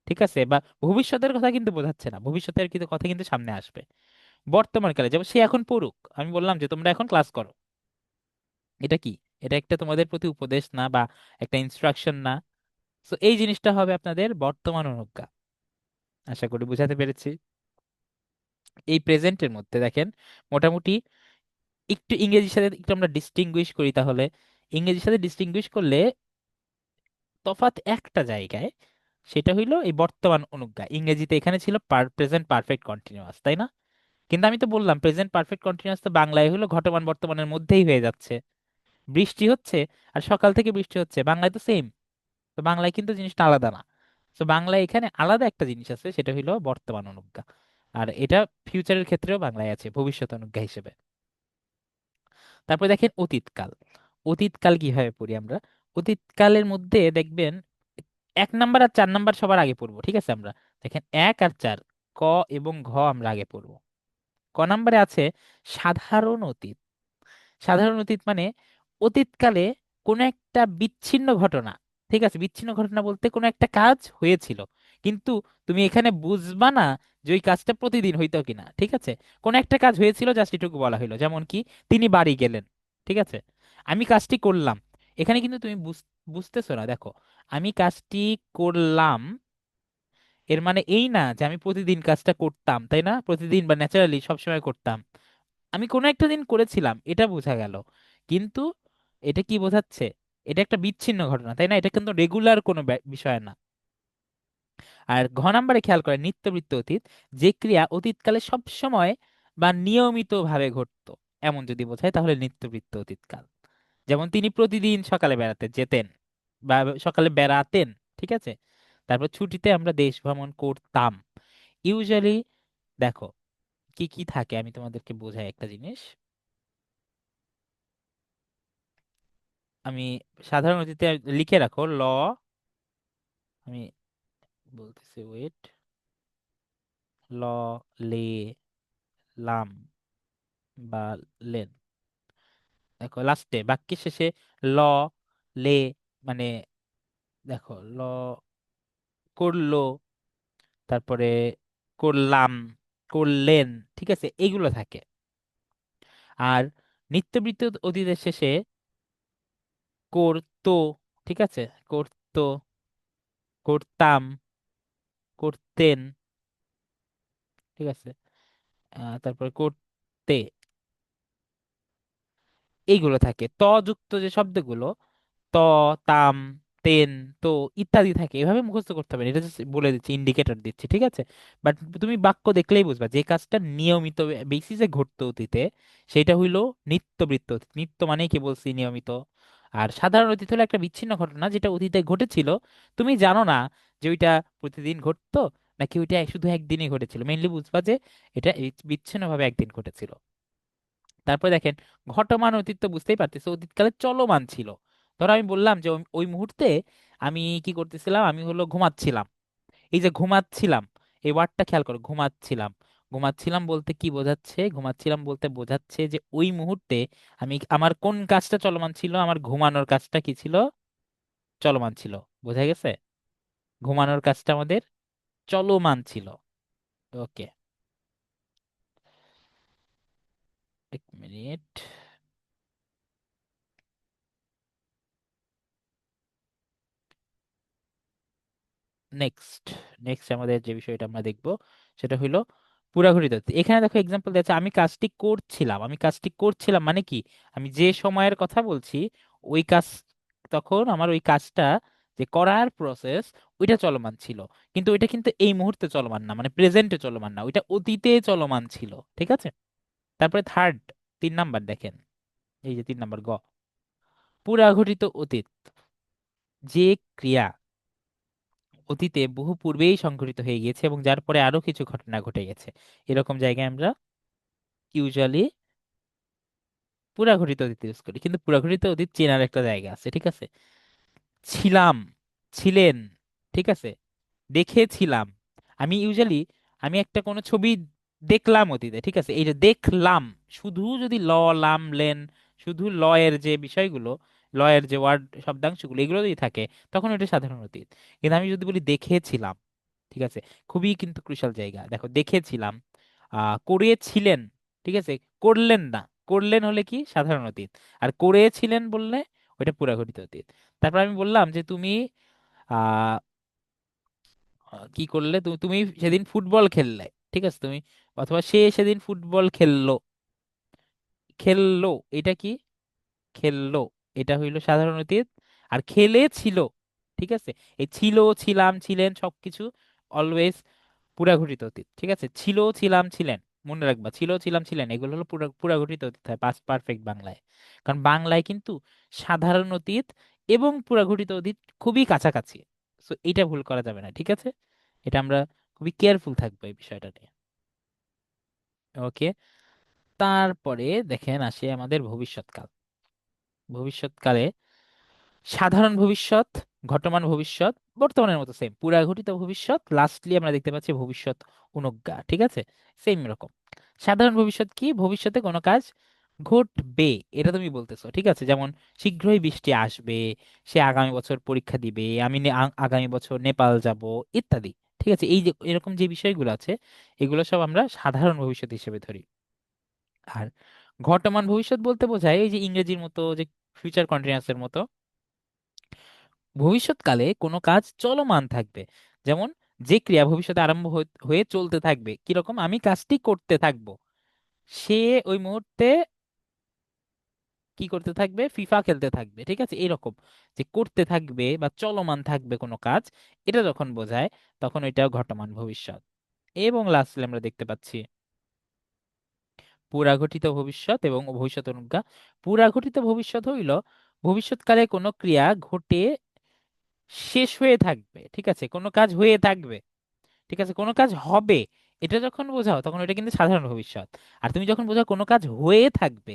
ঠিক আছে, বা ভবিষ্যতের কথা কিন্তু বোঝাচ্ছে না, ভবিষ্যতের কিন্তু কথা কিন্তু সামনে আসবে। বর্তমান কালে যেমন সে এখন পড়ুক, আমি বললাম যে তোমরা এখন ক্লাস করো, এটা কি, এটা একটা তোমাদের প্রতি উপদেশ না বা একটা ইনস্ট্রাকশন না? তো এই জিনিসটা হবে আপনাদের বর্তমান অনুজ্ঞা। আশা করি বুঝাতে পেরেছি। এই প্রেজেন্টের মধ্যে দেখেন, মোটামুটি একটু ইংরেজির সাথে একটু আমরা ডিস্টিংগুইশ করি, তাহলে ইংরেজির সাথে ডিস্টিংগুইশ করলে তফাৎ একটা জায়গায়, সেটা হইলো এই বর্তমান অনুজ্ঞা ইংরেজিতে এখানে ছিল প্রেজেন্ট পারফেক্ট কন্টিনিউয়াস, তাই না? কিন্তু আমি তো বললাম প্রেজেন্ট পারফেক্ট কন্টিনিউয়াস তো বাংলায় হলো ঘটমান বর্তমানের মধ্যেই হয়ে যাচ্ছে, বৃষ্টি হচ্ছে আর সকাল থেকে বৃষ্টি হচ্ছে, বাংলায় তো সেম। তো বাংলায় কিন্তু জিনিসটা আলাদা না। তো বাংলায় এখানে আলাদা একটা জিনিস আছে, সেটা হইলো বর্তমান অনুজ্ঞা। আর এটা ফিউচারের ক্ষেত্রেও বাংলায় আছে ভবিষ্যৎ অনুজ্ঞা হিসেবে। তারপর দেখেন অতীতকাল। অতীতকাল কিভাবে পড়ি আমরা? অতীতকালের মধ্যে দেখবেন 1 নাম্বার আর 4 নাম্বার সবার আগে পড়বো, ঠিক আছে। আমরা দেখেন 1 আর 4, ক এবং ঘ আমরা আগে পড়বো। ক নাম্বারে আছে সাধারণ অতীত। সাধারণ অতীত মানে অতীতকালে কোনো একটা বিচ্ছিন্ন ঘটনা, ঠিক আছে, বিচ্ছিন্ন ঘটনা বলতে কোনো একটা কাজ হয়েছিল, কিন্তু তুমি এখানে বুঝবা না যে ওই কাজটা প্রতিদিন হইতো কিনা, ঠিক আছে। কোন একটা কাজ হয়েছিল, জাস্ট এটুকু বলা হইলো, যেমন কি তিনি বাড়ি গেলেন, ঠিক আছে, আমি কাজটি করলাম। এখানে কিন্তু তুমি বুঝতেছো না, দেখো, আমি কাজটি করলাম, এর মানে এই না যে আমি প্রতিদিন কাজটা করতাম, তাই না, প্রতিদিন বা ন্যাচারালি সবসময় করতাম। আমি কোনো একটা দিন করেছিলাম, এটা বোঝা গেল, কিন্তু এটা কি বোঝাচ্ছে? এটা একটা বিচ্ছিন্ন ঘটনা, তাই না, এটা কিন্তু রেগুলার কোনো বিষয় না। আর ঘ নাম্বারে খেয়াল করে নিত্যবৃত্ত অতীত, যে ক্রিয়া অতীতকালে সব সময় বা নিয়মিত ভাবে ঘটতো, এমন যদি বোঝায় তাহলে নিত্যবৃত্ত অতীতকাল। যেমন তিনি প্রতিদিন সকালে বেড়াতে যেতেন বা সকালে বেড়াতেন, ঠিক আছে। তারপর ছুটিতে আমরা দেশ ভ্রমণ করতাম। ইউজুয়ালি দেখো কি কি থাকে, আমি তোমাদেরকে বোঝাই একটা জিনিস। আমি সাধারণ অতীতে লিখে রাখো ল, আমি বলতেছি ওয়েট, ল, লে, লাম বা লেন। দেখো লাস্টে বাক্যের শেষে ল, লে, মানে দেখো ল, করলো, তারপরে করলাম, করলেন, ঠিক আছে, এইগুলো থাকে। আর নিত্যবৃত্ত অতীতের শেষে করতো, ঠিক আছে, করতো, করতাম, করতেন, ঠিক আছে, তারপরে করতে, এইগুলো থাকে। ত যুক্ত যে শব্দগুলো, ত, তাম, তেন, তো ইত্যাদি থাকে, এভাবে মুখস্থ করতে হবে না, এটা just বলে দিচ্ছি, ইন্ডিকেটর দিচ্ছি, ঠিক আছে। বাট তুমি বাক্য দেখলেই বুঝবা যে কাজটা নিয়মিত বেসিসে ঘটতো অতীতে, সেটা হইলো নিত্যবৃত্ত অতীত। নিত্য মানে কি বলছি, নিয়মিত। আর সাধারণ অতীত হলো একটা বিচ্ছিন্ন ঘটনা যেটা অতীতে ঘটেছিল, তুমি জানো না যে ওইটা প্রতিদিন ঘটতো নাকি ওইটা শুধু একদিনই ঘটেছিল। মেইনলি বুঝবা যে এটা বিচ্ছিন্নভাবে একদিন ঘটেছিল। তারপরে দেখেন, ঘটমান অতীত তো বুঝতেই পারতেছো, অতীতকালে চলমান ছিল। ধরো আমি বললাম যে ওই ওই মুহূর্তে আমি কি করতেছিলাম, আমি হলো ঘুমাচ্ছিলাম। এই যে ঘুমাচ্ছিলাম, এই ওয়ার্ডটা খেয়াল করো, ঘুমাচ্ছিলাম। ঘুমাচ্ছিলাম বলতে কি বোঝাচ্ছে, ঘুমাচ্ছিলাম বলতে বোঝাচ্ছে যে ওই মুহূর্তে আমি, আমার কোন কাজটা চলমান ছিল, আমার ঘুমানোর কাজটা কি ছিল, চলমান ছিল। বোঝা গেছে, ঘুমানোর কাজটা আমাদের চলমান ছিল। ওকে, এক মিনিট। নেক্সট, নেক্সট আমাদের যে বিষয়টা আমরা দেখব সেটা হলো পুরাঘুরিত অতীত। এখানে দেখো এক্সাম্পল দিয়েছে, আমি কাজটি করছিলাম। আমি কাজটি করছিলাম মানে কি, আমি যে সময়ের কথা বলছি ওই কাজ, তখন আমার ওই কাজটা যে করার প্রসেস ওইটা চলমান ছিল। কিন্তু ওইটা কিন্তু এই মুহূর্তে চলমান না, মানে প্রেজেন্টে চলমান না, ওইটা অতীতে চলমান ছিল, ঠিক আছে। তারপরে থার্ড, 3 নাম্বার দেখেন, এই যে 3 নাম্বার গ, পুরাঘটিত অতীত, যে ক্রিয়া অতীতে বহু পূর্বেই সংঘটিত হয়ে গিয়েছে এবং যার পরে আরো কিছু ঘটনা ঘটে গেছে, এরকম জায়গায় আমরা ইউজুয়ালি পুরাঘটিত অতীত ইউজ করি। কিন্তু পুরাঘটিত অতীত চেনার একটা জায়গা আছে, ঠিক আছে। ছিলাম, ছিলেন, ঠিক আছে, দেখেছিলাম। আমি ইউজুয়ালি, আমি একটা কোনো ছবি দেখলাম অতীতে, ঠিক আছে, এই যে দেখলাম, শুধু যদি ল, লাম, লেন, শুধু ল এর যে বিষয়গুলো, ল এর যে ওয়ার্ড শব্দাংশগুলো এগুলো যদি থাকে, তখন এটা সাধারণ অতীত। কিন্তু আমি যদি বলি দেখেছিলাম, ঠিক আছে, খুবই কিন্তু ক্রুশাল জায়গা। দেখো দেখেছিলাম, করেছিলেন, ঠিক আছে, করলেন না, করলেন হলে কি সাধারণ অতীত, আর করেছিলেন বললে ওইটা পুরাঘটিত অতীত। তারপর আমি বললাম যে তুমি আহ কি করলে, তুমি তুমি সেদিন ফুটবল খেললে, ঠিক আছে, তুমি, অথবা সে সেদিন ফুটবল খেললো, খেললো, এটা কি, খেললো, এটা হইলো সাধারণ অতীত। আর খেলেছিল, ঠিক আছে, এই ছিল, ছিলাম, ছিলেন সবকিছু অলওয়েজ পুরাঘটিত অতীত, ঠিক আছে। ছিল, ছিলাম, ছিলেন, মনে রাখবা, ছিল, ছিলাম, ছিলেন, এগুলো হলো পুরাঘটিত অতীত হয় পাস্ট পারফেক্ট বাংলায়। কারণ বাংলায় কিন্তু সাধারণ অতীত এবং পুরাঘটিত অতীত খুবই কাছাকাছি। সো এটা ভুল করা যাবে না, ঠিক আছে। এটা আমরা খুবই কেয়ারফুল থাকবো এই বিষয়টা নিয়ে। ওকে, তারপরে দেখেন আসে আমাদের ভবিষ্যৎকাল। ভবিষ্যৎকালে সাধারণ ভবিষ্যৎ, ঘটমান ভবিষ্যৎ, বর্তমানের মতো সেম, পুরাঘটিত ভবিষ্যৎ, লাস্টলি আমরা দেখতে পাচ্ছি ভবিষ্যৎ অনুজ্ঞা, ঠিক আছে, সেম রকম। সাধারণ ভবিষ্যৎ কি, ভবিষ্যতে কোনো কাজ ঘটবে, এটা তুমি বলতেছো, ঠিক আছে। যেমন শীঘ্রই বৃষ্টি আসবে, সে আগামী বছর পরীক্ষা দিবে, আমি আগামী বছর নেপাল যাব, ইত্যাদি, ঠিক আছে। এই যে এরকম যে বিষয়গুলো আছে, এগুলো সব আমরা সাধারণ ভবিষ্যৎ হিসেবে ধরি। আর ঘটমান ভবিষ্যৎ বলতে বোঝায় এই যে ইংরেজির মতো যে ফিউচার কন্টিনিউয়াস এর মতো, ভবিষ্যৎকালে কোনো কাজ চলমান থাকবে। যেমন যে ক্রিয়া ভবিষ্যতে আরম্ভ হয়ে চলতে থাকবে, কিরকম, আমি কাজটি করতে থাকবো, সে ওই মুহূর্তে কি করতে থাকবে? ফিফা খেলতে থাকবে, ঠিক আছে? এরকম যে করতে থাকবে বা চলমান থাকবে কোনো কাজ, এটা যখন বোঝায় তখন ওইটাও ঘটমান ভবিষ্যৎ। এবং লাস্টলি আমরা দেখতে পাচ্ছি পুরাঘটিত ভবিষ্যৎ এবং ভবিষ্যৎ অনুজ্ঞা। পুরাঘটিত ভবিষ্যৎ হইল ভবিষ্যৎকালে কোনো ক্রিয়া ঘটে শেষ হয়ে থাকবে, ঠিক আছে? কোনো কাজ হয়ে থাকবে, ঠিক আছে, কোনো কাজ হবে, এটা যখন বোঝাও তখন এটা কিন্তু সাধারণ ভবিষ্যৎ। আর তুমি যখন বোঝাও কোনো কাজ হয়ে থাকবে,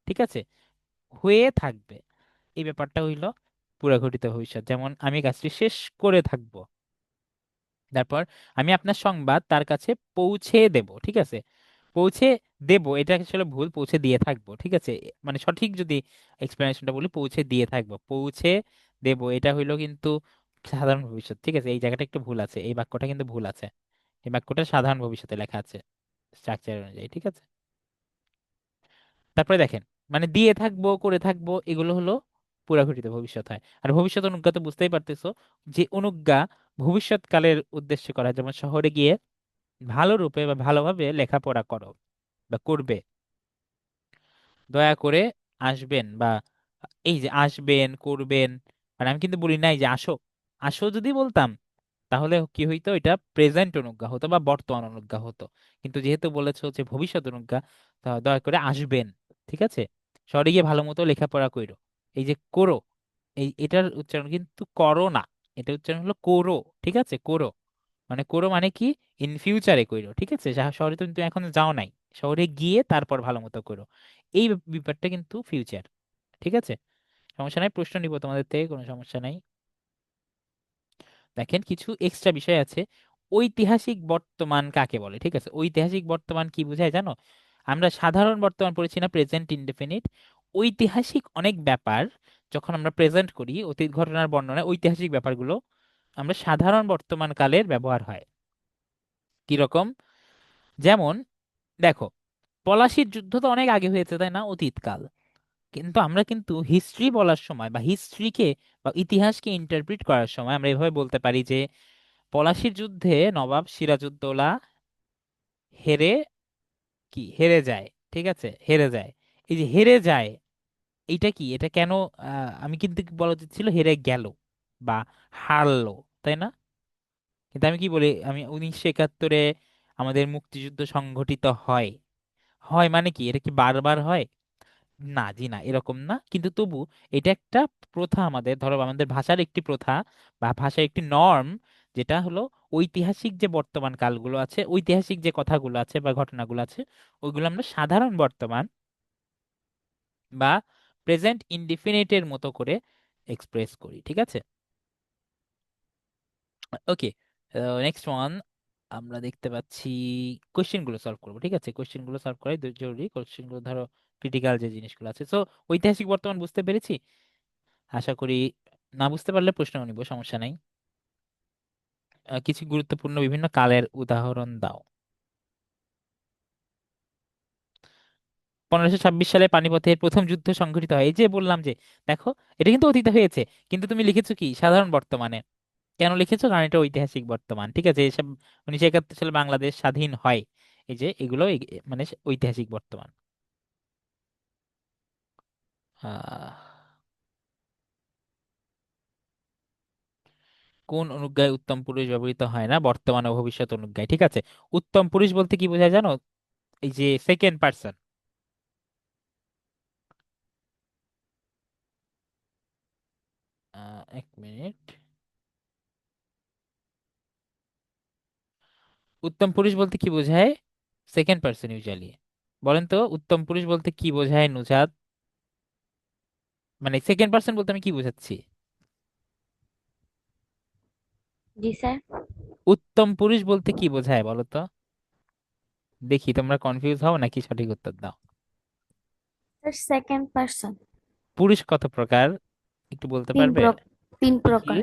ঠিক আছে, হয়ে থাকবে, এই ব্যাপারটা হইল পুরাঘটিত ভবিষ্যৎ। যেমন আমি কাজটি শেষ করে থাকবো, তারপর আমি আপনার সংবাদ তার কাছে পৌঁছে দেব, ঠিক আছে? পৌঁছে দেব এটা আসলে ভুল, পৌঁছে দিয়ে থাকবো, ঠিক আছে? মানে সঠিক যদি এক্সপ্লেনেশনটা বলি, পৌঁছে দিয়ে থাকবো, পৌঁছে দেব এটা হইলো কিন্তু সাধারণ ভবিষ্যৎ, ঠিক আছে? এই জায়গাটা একটু ভুল আছে, এই বাক্যটা কিন্তু ভুল আছে, এই বাক্যটা সাধারণ ভবিষ্যতে লেখা আছে স্ট্রাকচার অনুযায়ী, ঠিক আছে? তারপরে দেখেন, মানে দিয়ে থাকবো, করে থাকবো, এগুলো হলো পুরাঘটিত ভবিষ্যৎ হয়। আর ভবিষ্যৎ অনুজ্ঞা তো বুঝতেই পারতেছো, যে অনুজ্ঞা ভবিষ্যৎকালের উদ্দেশ্যে করা হয়। যেমন শহরে গিয়ে ভালো রূপে বা ভালোভাবে লেখাপড়া করো বা করবে, দয়া করে আসবেন, বা এই যে আসবেন, করবেন, আর আমি কিন্তু বলি নাই যে আসো। আসো যদি বলতাম তাহলে কি হইতো? এটা প্রেজেন্ট অনুজ্ঞা হতো বা বর্তমান অনুজ্ঞা হতো। কিন্তু যেহেতু বলেছো যে ভবিষ্যৎ অনুজ্ঞা, তা দয়া করে আসবেন, ঠিক আছে? শহরে গিয়ে ভালো মতো লেখাপড়া কইরো। এই যে করো, এটার উচ্চারণ কিন্তু করো না, এটা উচ্চারণ হলো করো, ঠিক আছে? করো মানে, করো মানে কি? ইন ফিউচারে কইরো, ঠিক আছে? শহরে তো তুমি এখন যাও নাই, শহরে গিয়ে তারপর ভালো মতো করো, এই ব্যাপারটা কিন্তু ফিউচার, ঠিক আছে? সমস্যা নাই, প্রশ্ন নিব তোমাদের থেকে, কোনো সমস্যা নাই। দেখেন কিছু এক্সট্রা বিষয় আছে। ঐতিহাসিক বর্তমান কাকে বলে? ঠিক আছে, ঐতিহাসিক বর্তমান কি বোঝায় জানো? আমরা সাধারণ বর্তমান পড়েছি না, প্রেজেন্ট ইনডেফিনিট। ঐতিহাসিক অনেক ব্যাপার যখন আমরা প্রেজেন্ট করি, অতীত ঘটনার বর্ণনা, ঐতিহাসিক ব্যাপারগুলো আমরা সাধারণ বর্তমান কালের ব্যবহার হয়। কিরকম? যেমন দেখো, পলাশির যুদ্ধ তো অনেক আগে হয়েছে, তাই না? অতীতকাল। কিন্তু আমরা কিন্তু হিস্ট্রি বলার সময় বা হিস্ট্রিকে বা ইতিহাসকে ইন্টারপ্রিট করার সময় আমরা এভাবে বলতে পারি যে পলাশির যুদ্ধে নবাব সিরাজউদ্দৌলা হেরে, কি হেরে যায়, ঠিক আছে, হেরে যায়। এই যে হেরে যায়, এইটা কি, এটা কেন? আমি কিন্তু বলা উচিত ছিল হেরে গেল বা হারলো, তাই না? কিন্তু আমি কি বলি, আমি 1971 আমাদের মুক্তিযুদ্ধ সংঘটিত হয়। হয় মানে কি, এটা কি বারবার হয়? না জি না, এরকম না, কিন্তু তবু এটা একটা প্রথা, আমাদের ধরো আমাদের ভাষার একটি প্রথা বা ভাষার একটি নর্ম, যেটা হলো ঐতিহাসিক যে বর্তমান কালগুলো আছে, ঐতিহাসিক যে কথাগুলো আছে বা ঘটনাগুলো আছে, ওইগুলো আমরা সাধারণ বর্তমান বা প্রেজেন্ট ইনডিফিনিটের মতো করে এক্সপ্রেস করি, ঠিক আছে? ওকে, নেক্সট ওয়ান আমরা দেখতে পাচ্ছি কোশ্চেন গুলো সলভ করবো, ঠিক আছে? কোশ্চেন গুলো সলভ করাই জরুরি, কোশ্চেন গুলো ধরো ক্রিটিক্যাল যে জিনিসগুলো আছে। তো ঐতিহাসিক বর্তমান বুঝতে পেরেছি আশা করি। না বুঝতে পারলে প্রশ্ন নিব, সমস্যা নাই। কিছু গুরুত্বপূর্ণ বিভিন্ন কালের উদাহরণ দাও। 1526 সালে পানিপথের প্রথম যুদ্ধ সংঘটিত হয়, এই যে বললাম যে দেখো, এটা কিন্তু অতীতে হয়েছে, কিন্তু তুমি লিখেছো কি সাধারণ বর্তমানে। কেন লিখেছো? কারণ এটা ঐতিহাসিক বর্তমান, ঠিক আছে? এসব 1971 সালে বাংলাদেশ স্বাধীন হয়, এই যে এগুলো মানে ঐতিহাসিক বর্তমান। আহ কোন অনুজ্ঞায় উত্তম পুরুষ ব্যবহৃত হয় না? বর্তমান ও ভবিষ্যৎ অনুজ্ঞায়, ঠিক আছে? উত্তম পুরুষ বলতে কি বোঝায় জানো? এই যে সেকেন্ড পার্সন। এক মিনিট। উত্তম পুরুষ বলতে কি বোঝায়? Second person usually. বলেন তো, উত্তম পুরুষ বলতে কি বোঝায় নুজাত? মানে সেকেন্ড পার্সন বলতে আমি কি বোঝাচ্ছি? জি স্যার। উত্তম পুরুষ বলতে কি বোঝায় বলো তো? দেখি তোমরা কনফিউজ হও নাকি সঠিক উত্তর দাও। Sir second person. পুরুষ কত প্রকার একটু বলতে তিন পারবে? প্র তিন কি কি? প্রকার।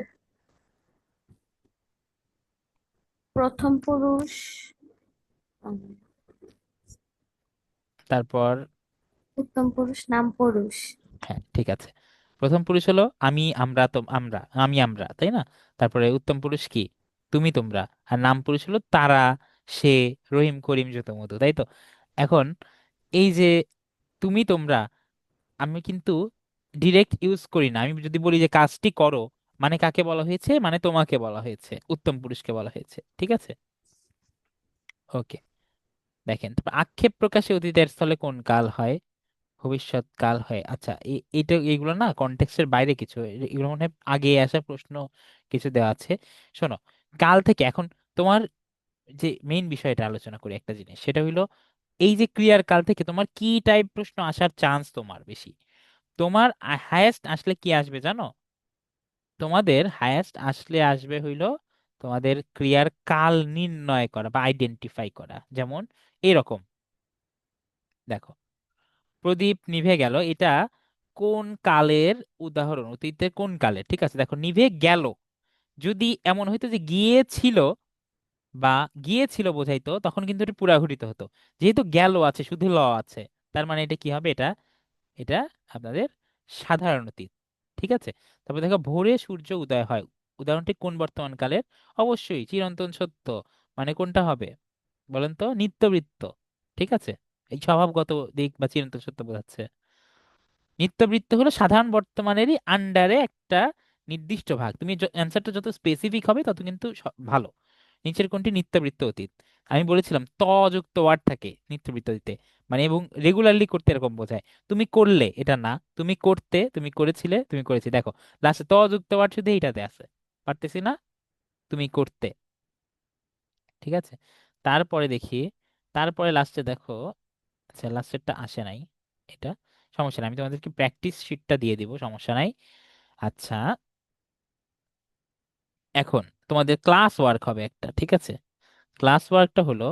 প্রথম পুরুষ, উম, তারপর? উত্তম পুরুষ, নাম পুরুষ। হ্যাঁ ঠিক আছে, প্রথম পুরুষ হলো আমি, আমরা, তো আমরা, আমি, আমরা, তাই না? তারপরে উত্তম পুরুষ কি? তুমি, তোমরা। আর নাম পুরুষ হলো তারা, সে, রহিম, করিম, যত, মধু, তাই তো? এখন এই যে তুমি, তোমরা, আমি কিন্তু ডিরেক্ট ইউজ করি না। আমি যদি বলি যে কাজটি করো, মানে কাকে বলা হয়েছে? মানে তোমাকে বলা হয়েছে, উত্তম পুরুষকে বলা হয়েছে। ঠিক আছে, ওকে। দেখেন, তারপর আক্ষেপ প্রকাশে অতীতের স্থলে কোন কাল হয়? ভবিষ্যৎ কাল হয়। আচ্ছা, এইটা এইগুলো না কনটেক্সটের বাইরে কিছু, এগুলো মনে হয় আগে আসা প্রশ্ন কিছু দেওয়া আছে। শোনো, কাল থেকে এখন তোমার যে মেইন বিষয়টা আলোচনা করি একটা জিনিস, সেটা হইলো এই যে ক্রিয়ার কাল থেকে তোমার কি টাইপ প্রশ্ন আসার চান্স তোমার বেশি। তোমার হায়েস্ট আসলে কি আসবে জানো? তোমাদের হায়েস্ট আসলে আসবে হইলো তোমাদের ক্রিয়ার কাল নির্ণয় করা বা আইডেন্টিফাই করা। যেমন এরকম, দেখো, প্রদীপ নিভে গেল, এটা কোন কালের উদাহরণ? অতীতের কোন কালের? ঠিক আছে, দেখো নিভে গেল, যদি এমন হইতো যে গিয়েছিল বা গিয়েছিল বোঝাইতো, তখন কিন্তু এটা পুরাঘটিত হতো। যেহেতু গেল আছে, শুধু ল আছে, তার মানে এটা কি হবে? এটা এটা আপনাদের সাধারণ অতীত। ঠিক আছে, তারপর দেখো ভোরে সূর্য উদয় হয়, উদাহরণটি কোন বর্তমান কালের? অবশ্যই চিরন্তন সত্য। মানে কোনটা হবে বলেন তো? নিত্যবৃত্ত। ঠিক আছে, এই স্বভাবগত দিক বা চিরন্তন সত্য বোঝাচ্ছে। নিত্যবৃত্ত হলো সাধারণ বর্তমানেরই আন্ডারে একটা নির্দিষ্ট ভাগ। তুমি অ্যান্সারটা যত স্পেসিফিক হবে তত কিন্তু ভালো। নিচের কোনটি নিত্যবৃত্ত অতীত? আমি বলেছিলাম ত যুক্ত ওয়ার্ড থাকে নিত্যবৃত্ত অতীতে, মানে এবং রেগুলারলি করতে এরকম বোঝায়। তুমি করলে এটা না, তুমি করতে, তুমি করেছিলে, তুমি করেছি। দেখো লাস্টে ত যুক্ত ওয়ার্ড শুধু এইটাতে আছে, পারতেছি না, তুমি করতে। ঠিক আছে, তারপরে দেখি, তারপরে লাস্টে দেখো, আচ্ছা লাস্টেরটা আসে নাই, এটা সমস্যা নাই, আমি তোমাদেরকে প্র্যাকটিস শিটটা দিয়ে দিব, সমস্যা নাই। আচ্ছা, এখন তোমাদের ক্লাস ওয়ার্ক হবে একটা। ঠিক আছে, ক্লাস ওয়ার্কটা হলো,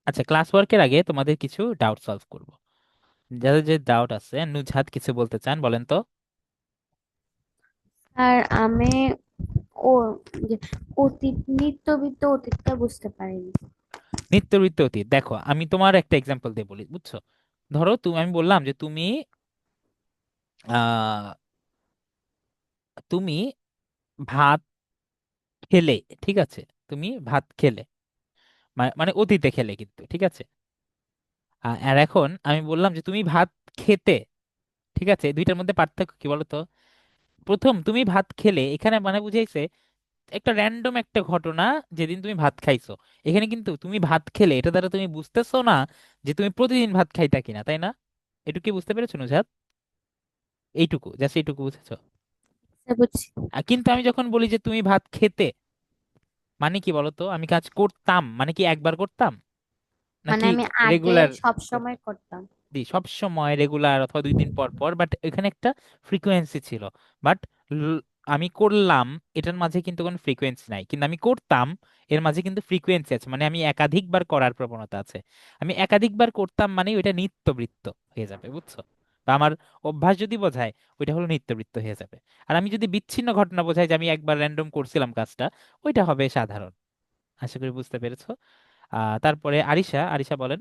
আচ্ছা ক্লাস ওয়ার্কের আগে তোমাদের কিছু ডাউট সলভ করব। যাদের যে ডাউট আছে, নুজহাত কিছু বলতে চান বলেন তো? আর আমি ও যে অতীত নিত্যবিত্ত অতীতটা বুঝতে পারিনি। নিত্যবৃত্ত অতীত, দেখো আমি তোমার একটা এক্সাম্পল দিয়ে বলি, বুঝছো? ধরো তুমি, আমি বললাম যে তুমি আহ তুমি ভাত খেলে। ঠিক আছে, তুমি ভাত খেলে, মানে অতীতে খেলে কিন্তু। ঠিক আছে, আর এখন আমি বললাম যে তুমি ভাত খেতে। ঠিক আছে, এই দুইটার মধ্যে পার্থক্য কি বলো তো? প্রথম তুমি ভাত খেলে, এখানে মানে বুঝাইছে একটা র্যান্ডম একটা ঘটনা, যেদিন তুমি ভাত খাইছো। এখানে কিন্তু তুমি ভাত খেলে, এটা দ্বারা তুমি বুঝতেছো না যে তুমি প্রতিদিন ভাত খাইতা কিনা, তাই না? এটুকু কি বুঝতে পেরেছো নুজাত? এইটুকু, জাস্ট এইটুকু বুঝেছো? আচ্ছা, বুঝছি। কিন্তু আমি যখন বলি যে তুমি ভাত খেতে, মানে কি বলতো? আমি কাজ করতাম, মানে কি একবার করতাম মানে নাকি আমি আগে রেগুলার সব সময় করতাম? করতাম। দি সব সময় রেগুলার অথবা 2 দিন পর পর, বাট এখানে একটা ফ্রিকোয়েন্সি ছিল। বাট আমি করলাম, এটার মাঝে কিন্তু কোনো ফ্রিকোয়েন্সি নাই, কিন্তু আমি করতাম, এর মাঝে কিন্তু ফ্রিকোয়েন্সি আছে, মানে আমি একাধিকবার করার প্রবণতা আছে। আমি একাধিকবার করতাম মানে ওইটা নিত্যবৃত্ত হয়ে যাবে, বুঝছো? বা আমার অভ্যাস যদি বোঝায়, ওইটা হলো নিত্যবৃত্ত হয়ে যাবে। আর আমি যদি বিচ্ছিন্ন ঘটনা বোঝাই, যে আমি একবার র্যান্ডম করছিলাম কাজটা, ওইটা হবে সাধারণ। আশা করি বুঝতে পেরেছো। তারপরে আরিশা, আরিশা বলেন।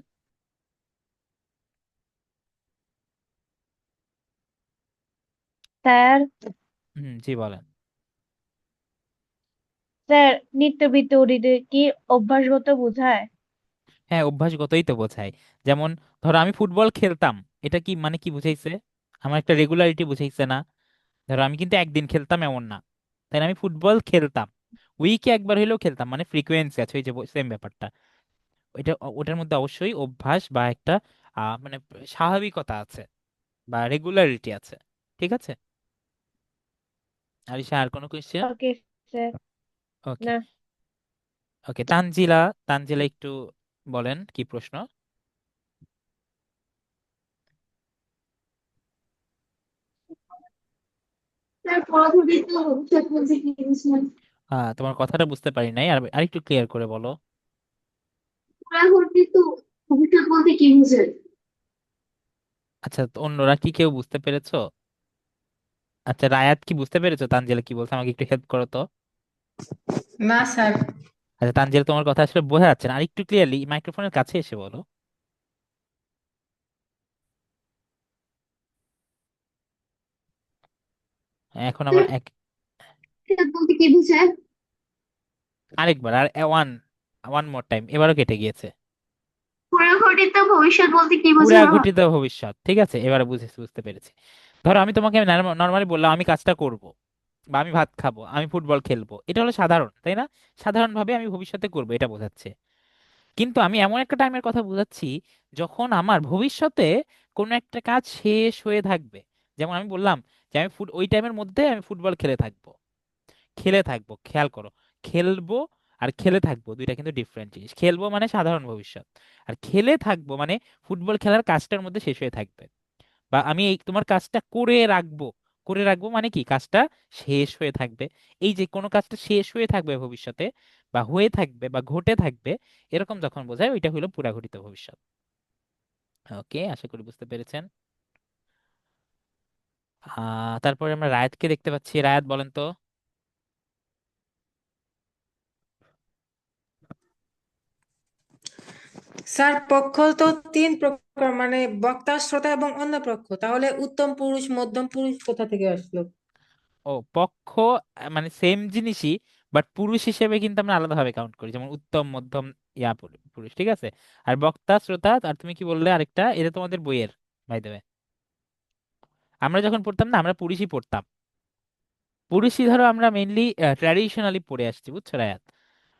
স্যার হুম, জি বলেন। স্যার নিত্যবিত্ত অতীতে কি অভ্যাসগত বোঝায়? হ্যাঁ, অভ্যাসগতই তো বোঝায়। যেমন ধরো আমি ফুটবল খেলতাম, এটা কি মানে কি বুঝাইছে? আমার একটা রেগুলারিটি বুঝাইছে না? ধরো আমি কিন্তু একদিন খেলতাম এমন না, তাই না? আমি ফুটবল খেলতাম, উইকে একবার হইলেও খেলতাম, মানে ফ্রিকোয়েন্সি আছে, ওই যে সেম ব্যাপারটা। ওটার মধ্যে অবশ্যই অভ্যাস বা একটা মানে স্বাভাবিকতা আছে বা রেগুলারিটি আছে। ঠিক আছে, আরিশা আর কোনো কোয়েশ্চেন? Okay sir. ওকে, না ওকে। তানজিলা, তানজিলা একটু বলেন কি প্রশ্ন? স্যার পরবর্তীতে ভবিষ্যৎ বলতে কি বুঝলেন? তোমার কথাটা বুঝতে পারি নাই, আর আরেকটু ক্লিয়ার করে বলো। পরবর্তীত ভবিষ্যৎ বলতে কি বুঝেন? আচ্ছা, তো অন্যরা কি কেউ বুঝতে পেরেছো? আচ্ছা, রায়াত কি বুঝতে পেরেছো তানজিলা কি বলছে? আমাকে একটু হেল্প করো তো। না স্যার। আচ্ছা তানজিলা, তোমার কথা আসলে বোঝা যাচ্ছে না, আরেকটু ক্লিয়ারলি মাইক্রোফোনের কাছে এসে বলো। এখন আবার ভবিষ্যৎ বলতে কি বুঝেন? আরেকবার আর ওয়ান ওয়ান মোর টাইম, এবারও কেটে গিয়েছে। পরিঘটিত ভবিষ্যৎ বলতে কি পুরা বোঝানো হয়? ঘটিত ভবিষ্যৎ, ঠিক আছে, এবারে বুঝেছি, বুঝতে পেরেছি। ধরো আমি তোমাকে নর্মালি বললাম আমি কাজটা করব, বা আমি ভাত খাবো, আমি ফুটবল খেলবো, এটা হলো সাধারণ, তাই না? সাধারণ ভাবে আমি ভবিষ্যতে করবো এটা বোঝাচ্ছে। কিন্তু আমি এমন একটা টাইমের কথা বোঝাচ্ছি যখন আমার ভবিষ্যতে কোনো একটা কাজ শেষ হয়ে থাকবে। যেমন আমি বললাম যে আমি ওই টাইমের মধ্যে আমি ফুটবল খেলে থাকবো, খেলে থাকবো, খেয়াল করো, খেলবো আর খেলে থাকবো দুইটা কিন্তু ডিফারেন্ট জিনিস। খেলবো মানে সাধারণ ভবিষ্যৎ, আর খেলে থাকবো মানে ফুটবল খেলার কাজটার মধ্যে শেষ হয়ে থাকবে। বা আমি এই তোমার কাজটা করে রাখবো, করে রাখবো মানে কি কাজটা শেষ হয়ে থাকবে। এই যে কোনো কাজটা শেষ হয়ে থাকবে ভবিষ্যতে, বা হয়ে থাকবে বা ঘটে থাকবে, এরকম যখন বোঝায় ওইটা হলো পুরাঘটিত ভবিষ্যৎ। ওকে, আশা করি বুঝতে পেরেছেন। তারপরে আমরা রায়াতকে দেখতে পাচ্ছি। রায়াত বলেন তো। স্যার, পক্ষ তো তিন প্রকার, মানে বক্তা, শ্রোতা এবং অন্য পক্ষ। তাহলে উত্তম পুরুষ, মধ্যম পুরুষ কোথা থেকে আসলো? ও পক্ষ, মানে সেম জিনিসই, বাট পুরুষ হিসেবে কিন্তু আমরা আলাদাভাবে কাউন্ট করি, যেমন উত্তম, মধ্যম, পুরুষ, ঠিক আছে। আর বক্তা, শ্রোতা, আর তুমি কি বললে আরেকটা, এটা তোমাদের বইয়ের, বাই দ্য ওয়ে। আমরা যখন পড়তাম না, আমরা পুরুষই পড়তাম। পুরুষই ধরো আমরা মেইনলি ট্র্যাডিশনালি পড়ে আসছি, বুঝছো রায়াত।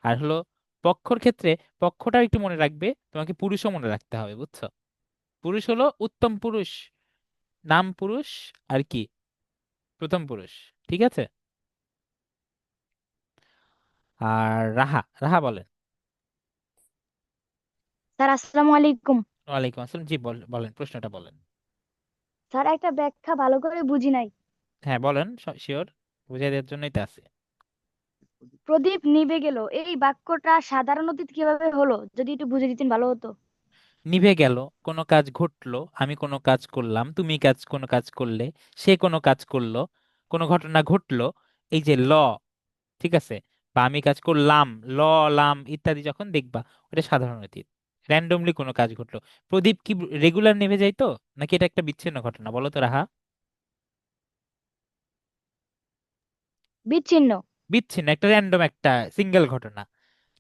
আর হলো পক্ষর ক্ষেত্রে, পক্ষটাও একটু মনে রাখবে, তোমাকে পুরুষও মনে রাখতে হবে, বুঝছো। পুরুষ হলো উত্তম পুরুষ, নাম পুরুষ, আর কি প্রথম পুরুষ, ঠিক আছে। আর রাহা, রাহা বলেন। স্যার আসসালামু আলাইকুম। ওয়ালাইকুম আসসালাম, জি বলেন, প্রশ্নটা বলেন। স্যার একটা ব্যাখ্যা ভালো করে বুঝি নাই। হ্যাঁ বলেন, শিওর, বুঝিয়ে দেওয়ার জন্যই তো আছে। প্রদীপ নিভে গেল, এই বাক্যটা সাধারণ অতীত কিভাবে হলো, যদি একটু বুঝে দিতেন ভালো হতো। নিভে গেল, কোনো কাজ ঘটলো, আমি কোনো কাজ করলাম, তুমি কোনো কাজ করলে, সে কোনো কাজ করলো, কোনো ঘটনা ঘটলো, এই যে ঠিক আছে, বা আমি কাজ করলাম, ল, লাম ইত্যাদি যখন দেখবা, ওটা সাধারণ অতীত। র্যান্ডমলি কোনো কাজ ঘটলো। প্রদীপ কি রেগুলার নেভে যায় তো, নাকি এটা একটা বিচ্ছিন্ন ঘটনা, বলো তো রাহা? বিচ্ছিন্ন। বিচ্ছিন্ন, একটা র্যান্ডম, একটা সিঙ্গেল ঘটনা।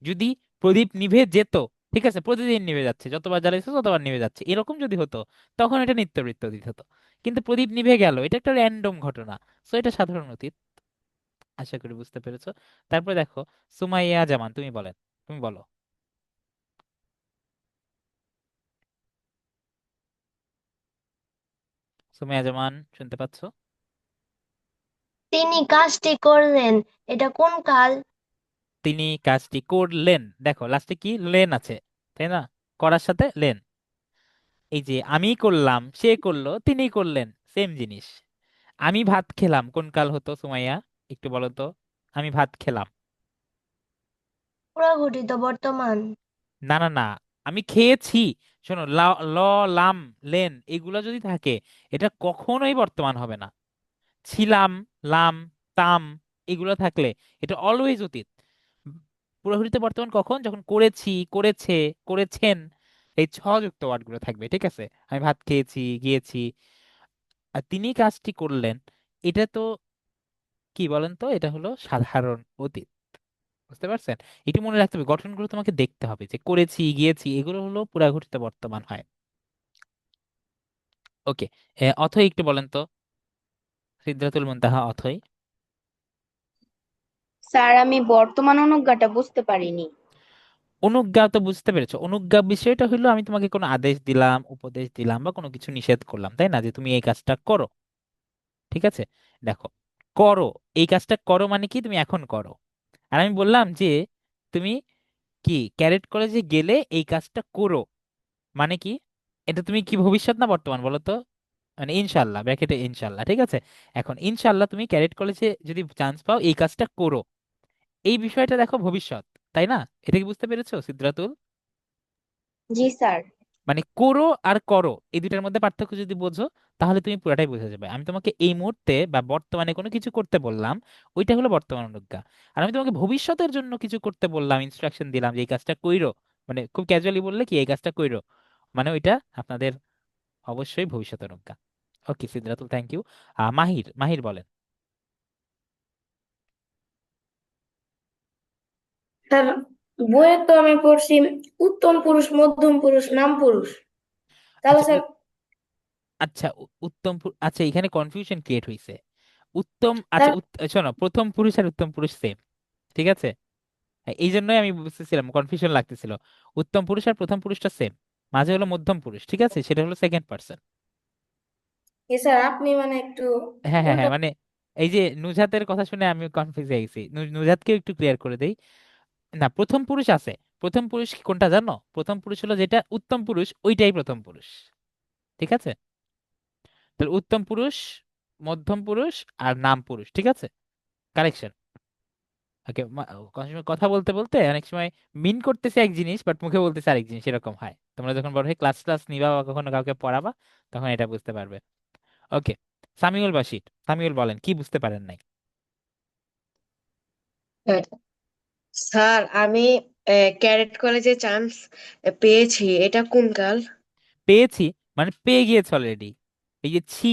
যদি প্রদীপ নিভে যেত, ঠিক আছে, প্রতিদিন নিভে যাচ্ছে, যতবার জ্বালাইছে ততবার নিভে যাচ্ছে, এরকম যদি হতো, তখন এটা নিত্যবৃত্ত অতীত হতো। কিন্তু প্রদীপ নিভে গেল, এটা একটা র্যান্ডম ঘটনা, সো এটা সাধারণ অতীত। আশা করি বুঝতে পেরেছো। তারপরে দেখো, সুমাইয়া জামান, তুমি বলেন, তুমি বলো। সুমাইয়া জামান, শুনতে পাচ্ছো? তিনি কাজটি করলেন, এটা কোন কাল? তিনি কাজটি করলেন, দেখো লাস্টে কি লেন আছে, তাই না? করার সাথে লেন। এই যে আমি করলাম, সে করলো, তিনি করলেন, সেম জিনিস। আমি ভাত খেলাম কোন কাল হতো সুমাইয়া, একটু বলো তো। আমি ভাত খেলাম। পুরাঘটিত বর্তমান। না না না, আমি খেয়েছি। শোনো, ল, লাম, লেন এগুলো যদি থাকে, এটা কখনোই বর্তমান হবে না। ছিলাম, লাম, তাম এগুলো থাকলে এটা অলওয়েজ অতীত। পুরোপুরিতে বর্তমান কখন, যখন করেছি, করেছে, করেছেন, এই ছ যুক্ত ওয়ার্ডগুলো থাকবে, ঠিক আছে। আমি ভাত খেয়েছি, গিয়েছি, আর তিনি কাজটি করলেন, এটা তো কি বলেন তো, এটা হলো সাধারণ অতীত। বুঝতে পারছেন? এটি মনে রাখতে হবে, গঠনগুলো তোমাকে দেখতে হবে, যে করেছি, গিয়েছি এগুলো হলো পুরাঘটিত বর্তমান হয়। ওকে, অথই একটু বলেন তো, সিদরাতুল মুনতাহা অথই। স্যার, আমি বর্তমান অনুজ্ঞাটা বুঝতে পারিনি। অনুজ্ঞা তো বুঝতে পেরেছো। অনুজ্ঞা বিষয়টা হলো আমি তোমাকে কোনো আদেশ দিলাম, উপদেশ দিলাম, বা কোনো কিছু নিষেধ করলাম, তাই না, যে তুমি এই কাজটা করো, ঠিক আছে। দেখো, করো, এই কাজটা করো মানে কি তুমি এখন করো। আর আমি বললাম যে তুমি কি ক্যারেট কলেজে গেলে এই কাজটা করো, মানে কি, এটা তুমি কি ভবিষ্যৎ না বর্তমান বলো তো? মানে ইনশাল্লাহ, ব্র্যাকেটে ইনশাল্লাহ, ঠিক আছে। এখন ইনশাল্লাহ তুমি ক্যারেট কলেজে যদি চান্স পাও, এই কাজটা করো, এই বিষয়টা দেখো ভবিষ্যৎ, তাই না? এটা কি বুঝতে পেরেছো সিদ্ধাতুল? জি স্যার। মানে করো আর করো, এই দুইটার মধ্যে পার্থক্য যদি বোঝো, তাহলে তুমি পুরাটাই বুঝে যাবে। আমি তোমাকে এই মুহূর্তে বা বর্তমানে কোনো কিছু করতে বললাম, ওইটা হলো বর্তমান অনুজ্ঞা। আর আমি তোমাকে ভবিষ্যতের জন্য কিছু করতে বললাম, ইনস্ট্রাকশন দিলাম যে এই কাজটা কইরো, মানে খুব ক্যাজুয়ালি বললে কি এই কাজটা কইরো, মানে ওইটা আপনাদের অবশ্যই ভবিষ্যৎ অনুজ্ঞা। ওকে সিদ্ধাতুল, থ্যাংক ইউ। মাহির, মাহির বলেন। স্যার, বইয়ে তো আমি পড়ছি উত্তম পুরুষ, মধ্যম পুরুষ, নাম পুরুষ। তাহলে আচ্ছা স্যার আচ্ছা আচ্ছা, এখানে কনফিউশন ক্রিয়েট হয়েছে। উত্তম, আচ্ছা স্যার শোনো, প্রথম পুরুষ আর উত্তম পুরুষ সেম, ঠিক আছে? হ্যাঁ, এই জন্যই আমি বুঝতেছিলাম, কনফিউশন লাগতেছিল। উত্তম পুরুষ আর প্রথম পুরুষটা সেম, মাঝে হলো মধ্যম পুরুষ, ঠিক আছে, সেটা হলো সেকেন্ড পার্সন। স্যার আপনি মানে একটু হ্যাঁ হ্যাঁ উল্টা। হ্যাঁ, মানে এই যে নুজাতের কথা শুনে আমি কনফিউজ হয়ে গেছি, নুজাতকেও একটু ক্লিয়ার করে দেই। না, প্রথম পুরুষ আছে। প্রথম পুরুষ কি কোনটা জানো? প্রথম পুরুষ হলো যেটা উত্তম পুরুষ, ওইটাই প্রথম পুরুষ, ঠিক আছে? তাহলে উত্তম পুরুষ, মধ্যম পুরুষ আর নাম পুরুষ, ঠিক আছে, কারেকশন। ওকে, কথা বলতে বলতে অনেক সময় মিন করতেছে এক জিনিস বাট মুখে বলতেছে আরেক জিনিস, এরকম হয়। তোমরা যখন বড় হয়ে ক্লাস ক্লাস নিবা বা কখনো কাউকে পড়াবা, তখন এটা বুঝতে পারবে। ওকে, সামিউল বাশির, সামিউল বলেন কি বুঝতে পারেন নাই? স্যার আমি ক্যাডেট কলেজে চান্স পেয়েছি, এটা কোন কাল? পেয়েছি মানে পেয়ে গিয়েছে অলরেডি। এই যে ছি,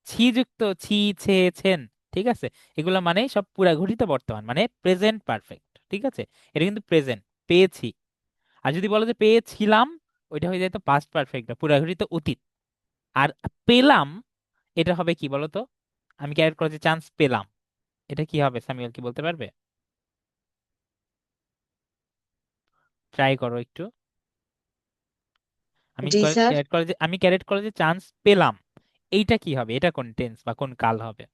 ছি যুক্ত ছি, ছে, ছেন, ঠিক আছে, এগুলো মানে সব পুরা ঘটিত বর্তমান, মানে প্রেজেন্ট পারফেক্ট, ঠিক আছে? এটা কিন্তু প্রেজেন্ট, পেয়েছি। আর যদি বলো যে পেয়েছিলাম, ওইটা হয়ে যায় তো পাস্ট পারফেক্ট বা পুরা ঘটিত অতীত। আর পেলাম, এটা হবে কি বলো তো? আমি ক্যারেক্ট কলেজে চান্স পেলাম, এটা কি হবে সামিউল, কি বলতে পারবে? ট্রাই করো একটু। জি স্যার। আমি ক্যারেক্ট কলেজে চান্স পেলাম, এইটা কি হবে? এটা কোন টেন্স বা কোন কাল হবে?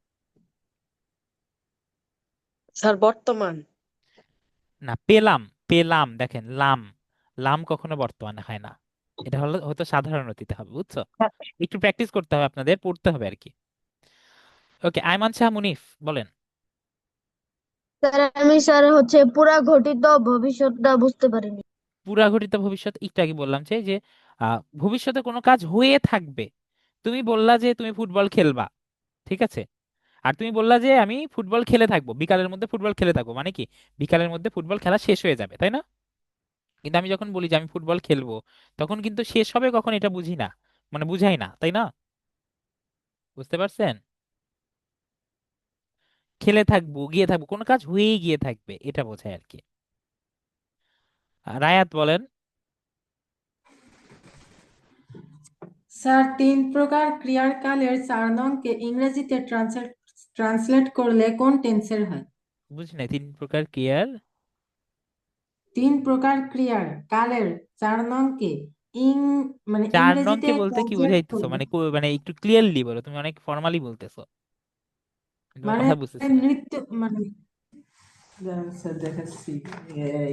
স্যার বর্তমান। না, পেলাম, পেলাম দেখেন, লাম, লাম কখনো বর্তমানে হয় না, এটা হলো হয়তো সাধারণ অতীতে হবে, বুঝছো? একটু প্র্যাকটিস করতে হবে, আপনাদের পড়তে হবে আর কি। ওকে, আয়মান শাহ মুনিফ বলেন। স্যার আমি স্যার হচ্ছে পুরা ঘটিত ভবিষ্যৎটা বুঝতে পারিনি। পুরা ঘটিত ভবিষ্যৎ একটু আগে বললাম যে ভবিষ্যতে কোনো কাজ হয়ে থাকবে। তুমি বললা যে তুমি ফুটবল খেলবা, ঠিক আছে, আর তুমি বললা যে আমি ফুটবল খেলে থাকবো, বিকালের মধ্যে ফুটবল খেলে থাকবো, মানে কি বিকালের মধ্যে ফুটবল খেলা শেষ হয়ে যাবে, তাই না? কিন্তু আমি যখন বলি যে আমি ফুটবল খেলবো, তখন কিন্তু শেষ হবে কখন এটা বুঝি না, মানে বুঝাই না, তাই না? বুঝতে পারছেন? খেলে থাকবো, গিয়ে থাকবো, কোনো কাজ হয়েই গিয়ে থাকবে, এটা বোঝায় আর কি। রায়াত বলেন। স্যার, তিন প্রকার ক্রিয়ার কালের 4 নংকে ইংরেজিতে ট্রান্সলেট করলে কোন টেন্সের হয়? বুঝি নাই, তিন প্রকার ক্রিয়ার। তিন প্রকার ক্রিয়ার কালের 4 নংকে ইং মানে চার ইংরেজিতে নংকে বলতে কি ট্রান্সলেট বুঝাইতেছো? করলে, মানে মানে একটু ক্লিয়ারলি বলো, তুমি অনেক ফর্মালি বলতেছো, তোমার মানে কথা বুঝতেছি না। নৃত্য মানে দাঁড়ান স্যার দেখাচ্ছি।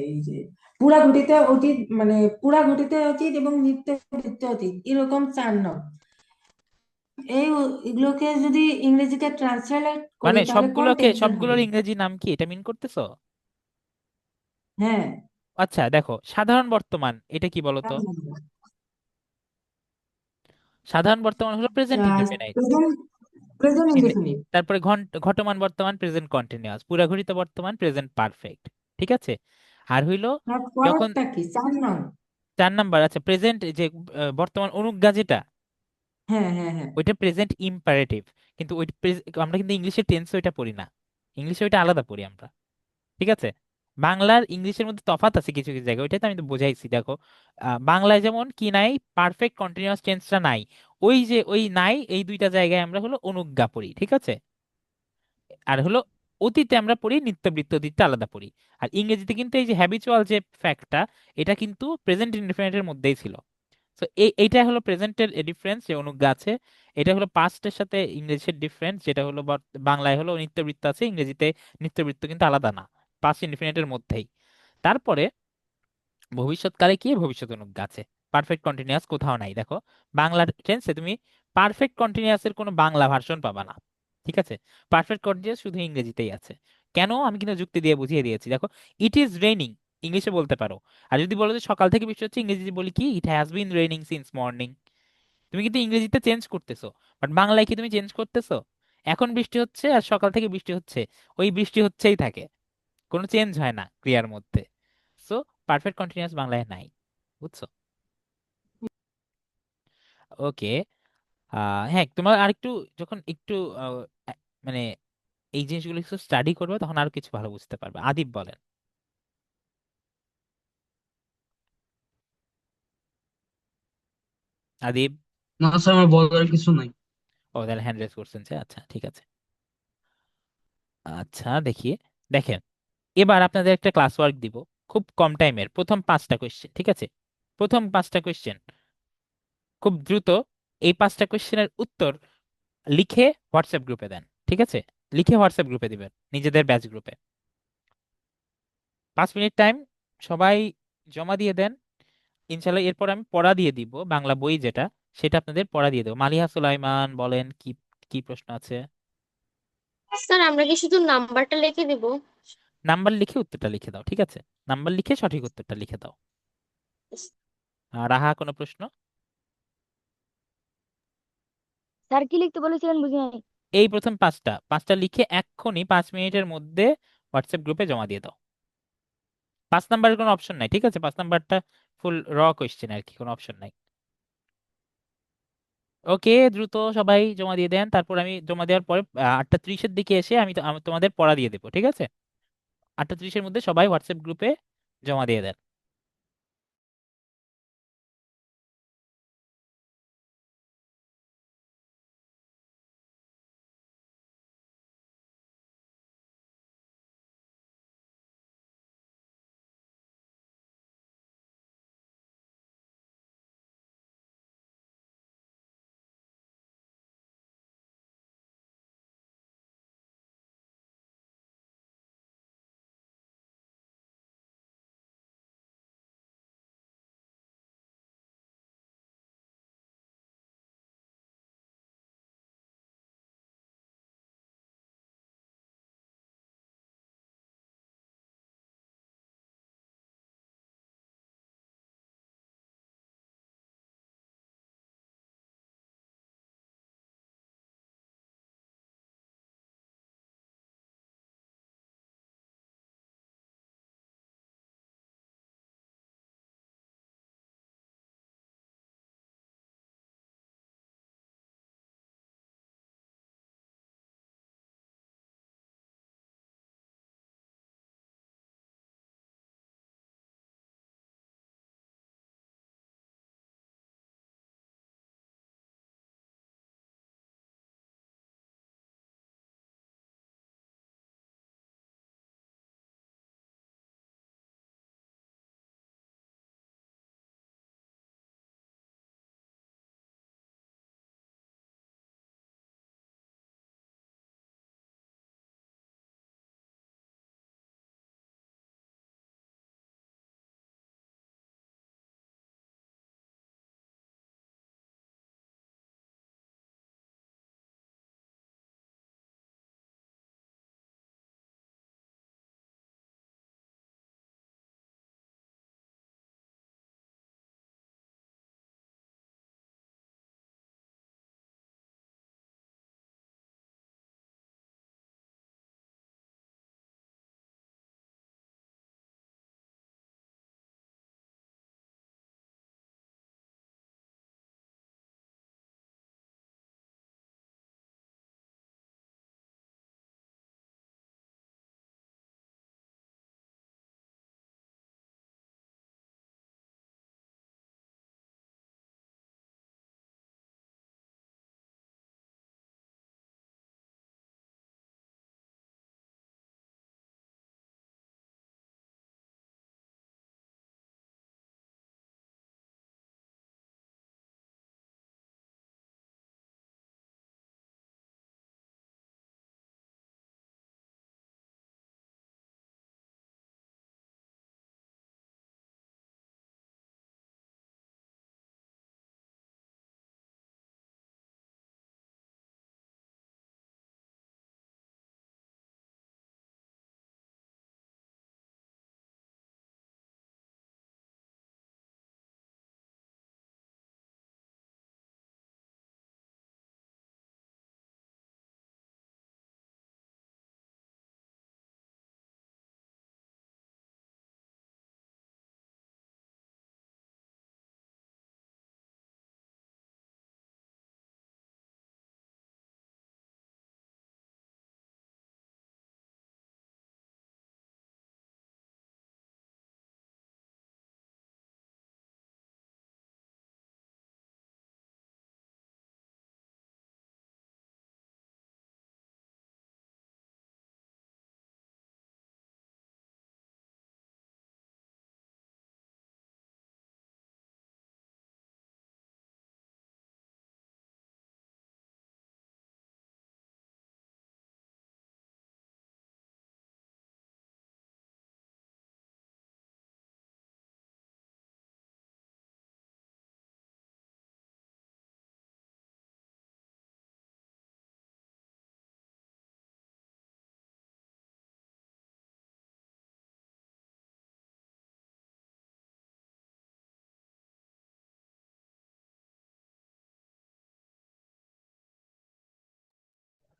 এই যে পুরা ঘটিত অতীত, মানে পুরা ঘটিত অতীত এবং নিত্য ঘটিত অতীত, এরকম 4 নং। এগুলোকে যদি ইংরেজিতে ট্রান্সলেট করি মানে তাহলে কোন টেন্সের হবে? সবগুলোর ইংরেজি নাম কি, এটা মিন করতেছো? হ্যাঁ। আচ্ছা দেখো, সাধারণ বর্তমান এটা কি বলো তো? সাধারণ বর্তমান হলো present indefinite. Present present indefinite. তারপরে ঘটমান বর্তমান প্রেজেন্ট কন্টিনিউয়াস, পুরাঘটিত বর্তমান প্রেজেন্ট পারফেক্ট, ঠিক আছে? আর হইলো তার যখন পরেরটা কি, 4 নং? 4 নাম্বার, আচ্ছা প্রেজেন্ট যে বর্তমান অনুজ্ঞা যেটা, হ্যাঁ হ্যাঁ হ্যাঁ। ওইটা প্রেজেন্ট ইম্পারেটিভ। কিন্তু আমরা কিন্তু ইংলিশের টেন্স ওইটা পড়ি না, ইংলিশে ওইটা আলাদা পড়ি আমরা, ঠিক আছে? বাংলার ইংলিশের মধ্যে তফাৎ আছে কিছু কিছু জায়গায়, ওইটাই তো আমি তো বোঝাইছি। দেখো, বাংলায় যেমন কি নাই, পারফেক্ট কন্টিনিউয়াস টেন্সটা নাই, ওই যে ওই নাই, এই দুইটা জায়গায় আমরা হলো অনুজ্ঞা পড়ি, ঠিক আছে? আর হলো অতীতে আমরা পড়ি নিত্যবৃত্ত, অতীতটা আলাদা পড়ি। আর ইংরেজিতে কিন্তু এই যে হ্যাবিচুয়াল যে ফ্যাক্টটা, এটা কিন্তু প্রেজেন্ট ইনডেফিনিটের মধ্যেই ছিল। তো এইটা হলো প্রেজেন্টের ডিফারেন্স, যে অনুজ্ঞা আছে। এটা হলো পাস্টের সাথে ইংরেজির ডিফারেন্স, যেটা হলো বাংলায় হলো নিত্যবৃত্ত আছে, ইংরেজিতে নিত্যবৃত্ত কিন্তু আলাদা না, পাস্ট ইনডেফিনিটের মধ্যেই। তারপরে ভবিষ্যৎকালে কি, ভবিষ্যৎ অনুজ্ঞা আছে, পারফেক্ট কন্টিনিউয়াস কোথাও নাই। দেখো, বাংলার টেন্সে তুমি পারফেক্ট কন্টিনিউয়াসের কোনো বাংলা ভার্সন পাবা না, ঠিক আছে? পারফেক্ট কন্টিনিউয়াস শুধু ইংরেজিতেই আছে। কেন, আমি কিন্তু যুক্তি দিয়ে বুঝিয়ে দিয়েছি। দেখো, ইট ইজ রেইনিং, ইংলিশে বলতে পারো। আর যদি বলো যে সকাল থেকে বৃষ্টি হচ্ছে, ইংরেজিতে বলি কি, it has been raining since morning. তুমি কিন্তু ইংরেজিতে চেঞ্জ করতেছো, বাট বাংলায় কি তুমি চেঞ্জ করতেছো? এখন বৃষ্টি হচ্ছে আর সকাল থেকে বৃষ্টি হচ্ছে, ওই বৃষ্টি হচ্ছেই থাকে, কোনো চেঞ্জ হয় না ক্রিয়ার মধ্যে। সো পারফেক্ট কন্টিনিউয়াস বাংলায় নাই, বুঝছো? ওকে, হ্যাঁ, তোমার আরেকটু যখন একটু আহ, মানে এই জিনিসগুলো একটু স্টাডি করবে, তখন আরো কিছু ভালো বুঝতে পারবে। আদিব বলেন। আদিব? না স্যার, আমার বলার কিছু নাই। ও তাহলে হ্যান্ড রেজ করছেন যে, আচ্ছা ঠিক আছে। আচ্ছা দেখি, দেখেন এবার আপনাদের একটা ক্লাস ওয়ার্ক দিব, খুব কম টাইমের, প্রথম 5টা কোয়েশ্চেন, ঠিক আছে? প্রথম 5টা কোয়েশ্চেন খুব দ্রুত এই 5টা কোয়েশ্চেনের উত্তর লিখে হোয়াটসঅ্যাপ গ্রুপে দেন, ঠিক আছে? লিখে হোয়াটসঅ্যাপ গ্রুপে দিবেন, নিজেদের ব্যাচ গ্রুপে। 5 মিনিট টাইম, সবাই জমা দিয়ে দেন। ইনশাল্লাহ এরপর আমি পড়া দিয়ে দিব, বাংলা বই যেটা, সেটা আপনাদের পড়া দিয়ে দেবো। মালিহা সুলাইমান বলেন, কি কি প্রশ্ন আছে? স্যার আমরা কি শুধু নাম্বারটা লিখে দিব? নাম্বার লিখে উত্তরটা লিখে দাও, ঠিক আছে? নাম্বার লিখে সঠিক উত্তরটা লিখে দাও। রাহা, কোনো প্রশ্ন? স্যার কি লিখতে বলেছিলেন বুঝি নাই। এই প্রথম 5টা লিখে এক্ষুনি 5 মিনিটের মধ্যে হোয়াটসঅ্যাপ গ্রুপে জমা দিয়ে দাও। 5 নাম্বারের কোনো অপশন নাই, ঠিক আছে? 5 নাম্বারটা ফুল র কোয়েশ্চেন আর কি, কোনো অপশন নাই। ওকে, দ্রুত সবাই জমা দিয়ে দেন, তারপর আমি জমা দেওয়ার পরে 8টা 30-এর দিকে এসে আমি তোমাদের পড়া দিয়ে দেবো, ঠিক আছে? 8টা 30-এর মধ্যে সবাই হোয়াটসঅ্যাপ গ্রুপে জমা দিয়ে দেন।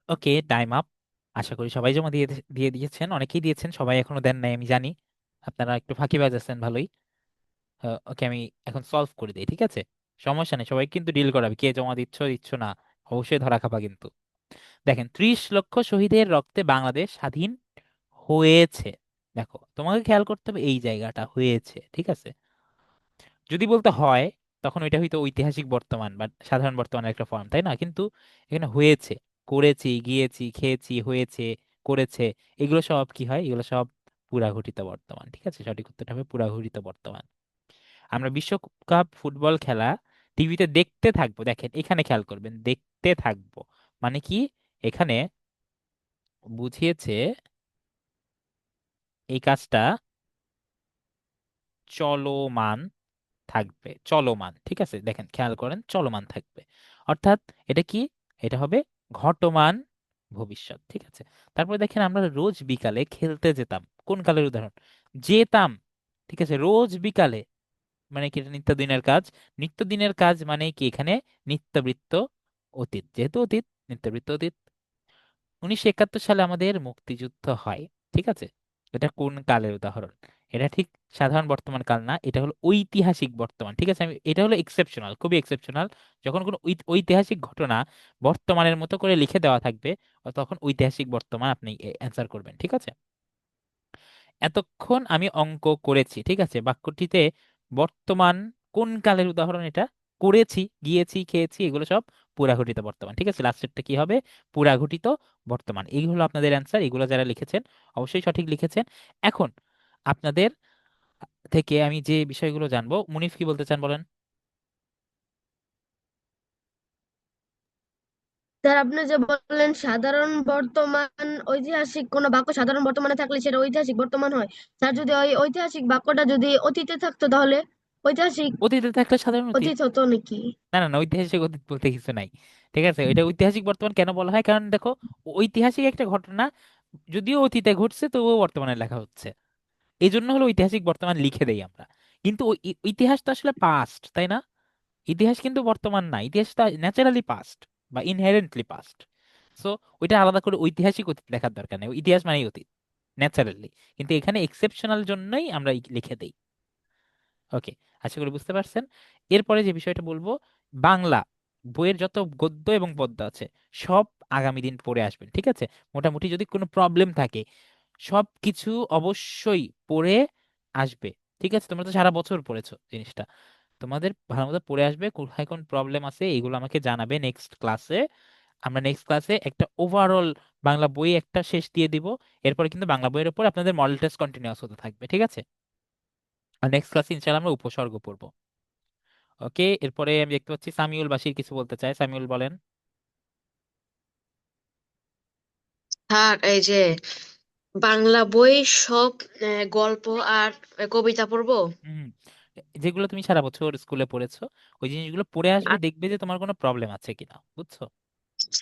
ওকে, টাইম আপ। আশা করি সবাই জমা দিয়ে দিয়েছেন, অনেকেই দিয়েছেন, সবাই এখনো দেন নাই আমি জানি। আপনারা একটু ফাঁকিবাজ আছেন ভালোই। ওকে, আমি এখন সলভ করে দিই, ঠিক আছে? সমস্যা নেই, সবাই কিন্তু ডিল করাবে, কে জমা দিচ্ছ দিচ্ছ না অবশ্যই ধরা খাবা কিন্তু। দেখেন, 30 লক্ষ শহীদের রক্তে বাংলাদেশ স্বাধীন হয়েছে। দেখো, তোমাকে খেয়াল করতে হবে এই জায়গাটা হয়েছে, ঠিক আছে? যদি বলতে হয় তখন ওইটা হয়তো ঐতিহাসিক বর্তমান বা সাধারণ বর্তমানের একটা ফর্ম, তাই না? কিন্তু এখানে হয়েছে, করেছি, গিয়েছি, খেয়েছি, হয়েছে, করেছে, এগুলো সব কি হয়? এগুলো সব পুরাঘটিত বর্তমান, ঠিক আছে? সঠিক উত্তরটা হবে পুরাঘটিত বর্তমান। আমরা বিশ্বকাপ ফুটবল খেলা টিভিতে দেখতে থাকবো। দেখেন, এখানে খেয়াল করবেন, দেখতে থাকবো মানে কি? এখানে বুঝিয়েছে এই কাজটা চলমান থাকবে, চলমান, ঠিক আছে? দেখেন, খেয়াল করেন, চলমান থাকবে, অর্থাৎ এটা কি? এটা হবে ঘটমান ভবিষ্যৎ, ঠিক আছে? তারপরে দেখেন, আমরা রোজ বিকালে খেলতে যেতাম, কোন কালের উদাহরণ? যেতাম, ঠিক আছে? রোজ বিকালে মানে কি? এটা নিত্যদিনের কাজ। নিত্যদিনের কাজ মানে কি? এখানে নিত্যবৃত্ত অতীত, যেহেতু অতীত, নিত্যবৃত্ত অতীত। 1971 সালে আমাদের মুক্তিযুদ্ধ হয়, ঠিক আছে? এটা কোন কালের উদাহরণ? এটা ঠিক সাধারণ বর্তমান কাল না, এটা হলো ঐতিহাসিক বর্তমান, ঠিক আছে? আমি এটা হলো এক্সেপশনাল, খুবই এক্সেপশনাল। যখন কোনো ঐতিহাসিক ঘটনা বর্তমানের মতো করে লিখে দেওয়া থাকবে, তখন ঐতিহাসিক বর্তমান আপনি অ্যান্সার করবেন, ঠিক আছে? এতক্ষণ আমি অঙ্ক করেছি, ঠিক আছে? বাক্যটিতে বর্তমান কোন কালের উদাহরণ এটা? করেছি, গিয়েছি, খেয়েছি, এগুলো সব পুরাঘটিত বর্তমান, ঠিক আছে? লাস্টেরটা কি হবে? পুরাঘটিত বর্তমান। এই হলো আপনাদের অ্যান্সার। এগুলো যারা লিখেছেন অবশ্যই সঠিক লিখেছেন। এখন আপনাদের থেকে আমি যে বিষয়গুলো জানবো, মুনিফ কি বলতে চান বলেন? স্যার, আপনি যে বললেন সাধারণ বর্তমান ঐতিহাসিক কোন বাক্য সাধারণ বর্তমানে থাকলে সেটা ঐতিহাসিক বর্তমান হয়। স্যার, হুম। যদি ওই ঐতিহাসিক বাক্যটা যদি অতীতে থাকতো তাহলে ঐতিহাসিক অতীতে থাকলে সাধারণ অতীত। অতীত হতো নাকি? না না না, ঐতিহাসিক অতীত বলতে কিছু নাই, ঠিক আছে? এটা ঐতিহাসিক বর্তমান কেন বলা হয়? কারণ দেখো, ঐতিহাসিক একটা ঘটনা যদিও অতীতে ঘটছে তবুও বর্তমানে লেখা হচ্ছে, এই জন্য হলো ঐতিহাসিক বর্তমান লিখে দেই আমরা। কিন্তু ওই ইতিহাস তো আসলে পাস্ট, তাই না? ইতিহাস কিন্তু বর্তমান না, ইতিহাস তো ন্যাচারালি পাস্ট বা ইনহেরেন্টলি পাস্ট। সো ওইটা আলাদা করে ঐতিহাসিক অতীত লেখার দরকার নেই, ইতিহাস মানেই অতীত ন্যাচারালি। কিন্তু এখানে এক্সেপশনাল জন্যই আমরা লিখে দেই। ওকে, আশা করি বুঝতে পারছেন। এরপরে যে বিষয়টা বলবো, বাংলা বইয়ের যত গদ্য এবং পদ্য আছে সব আগামী দিন পড়ে আসবেন, ঠিক আছে? মোটামুটি যদি কোনো প্রবলেম থাকে সব কিছু অবশ্যই পড়ে আসবে, ঠিক আছে? তোমরা তো সারা বছর পড়েছো জিনিসটা, তোমাদের ভালো মতো পড়ে আসবে। কোথায় কোন প্রবলেম আছে এগুলো আমাকে জানাবে নেক্সট ক্লাসে। আমরা নেক্সট ক্লাসে একটা ওভারঅল বাংলা বই একটা শেষ দিয়ে দিব। এরপরে কিন্তু বাংলা বইয়ের উপর আপনাদের মডেল টেস্ট কন্টিনিউয়াস হতে থাকবে, ঠিক আছে? আর নেক্সট ক্লাসে ইনশাআল্লাহ আমরা উপসর্গ পড়বো। ওকে, এরপরে আমি দেখতে পাচ্ছি সামিউল বাশির কিছু বলতে চায়। সামিউল বলেন। স্যার, এই যে বাংলা বই সব গল্প আর কবিতা পড়বো। হুম, যেগুলো তুমি সারা বছর স্কুলে পড়েছো ওই জিনিসগুলো পড়ে আসবে, আর দেখবে যে তোমার কোনো প্রবলেম আছে কিনা, বুঝছো?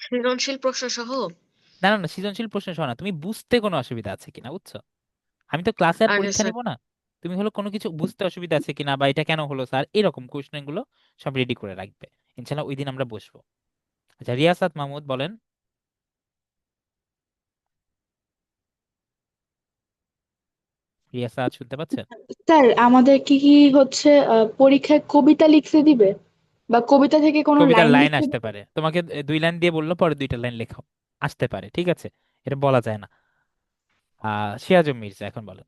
সৃজনশীল প্রশ্ন সহ। না না না, সৃজনশীল প্রশ্ন শোনা, তুমি বুঝতে কোনো অসুবিধা আছে কিনা, বুঝছো? আমি তো ক্লাসে আর আগে পরীক্ষা স্যার। নিব না। তুমি হলো কোনো কিছু বুঝতে অসুবিধা আছে কিনা বা এটা কেন হলো স্যার, এরকম কোশ্চেন গুলো সব রেডি করে রাখবে। ইনশাল্লাহ ওই দিন আমরা বসবো। আচ্ছা, রিয়াসাত মাহমুদ বলেন। রিয়াসাত শুনতে পাচ্ছেন? স্যার, আমাদের কি কি হচ্ছে পরীক্ষায় কবিতা লিখতে দিবে বা কবিতা থেকে কোনো কবিতার লাইন লাইন লিখতে আসতে দিবে? পারে, তোমাকে 2 লাইন দিয়ে বললো, পরে 2টা লাইন লেখাও, আসতে পারে, ঠিক আছে? এটা বলা যায় না। সিরাজুম মির্জা এখন বলেন।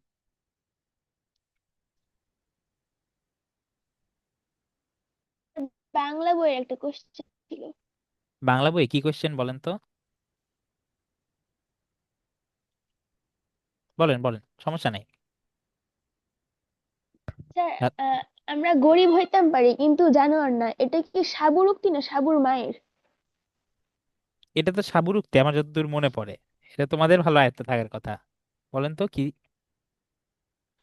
বাংলা বইয়ের একটা কোশ্চেন ছিল। বাংলা বই কি কোশ্চেন বলেন তো? বলেন বলেন, সমস্যা নেই। স্যার, আহ, আমরা গরিব হইতাম পারি কিন্তু জানোয়ার না, এটা কি সাবুর উক্তি না সাবুর মায়ের? এটা তো সাবুর উক্তি আমার যতদূর মনে পড়ে, এটা তোমাদের ভালো আয়ত্তে থাকার কথা। বলেন তো কি?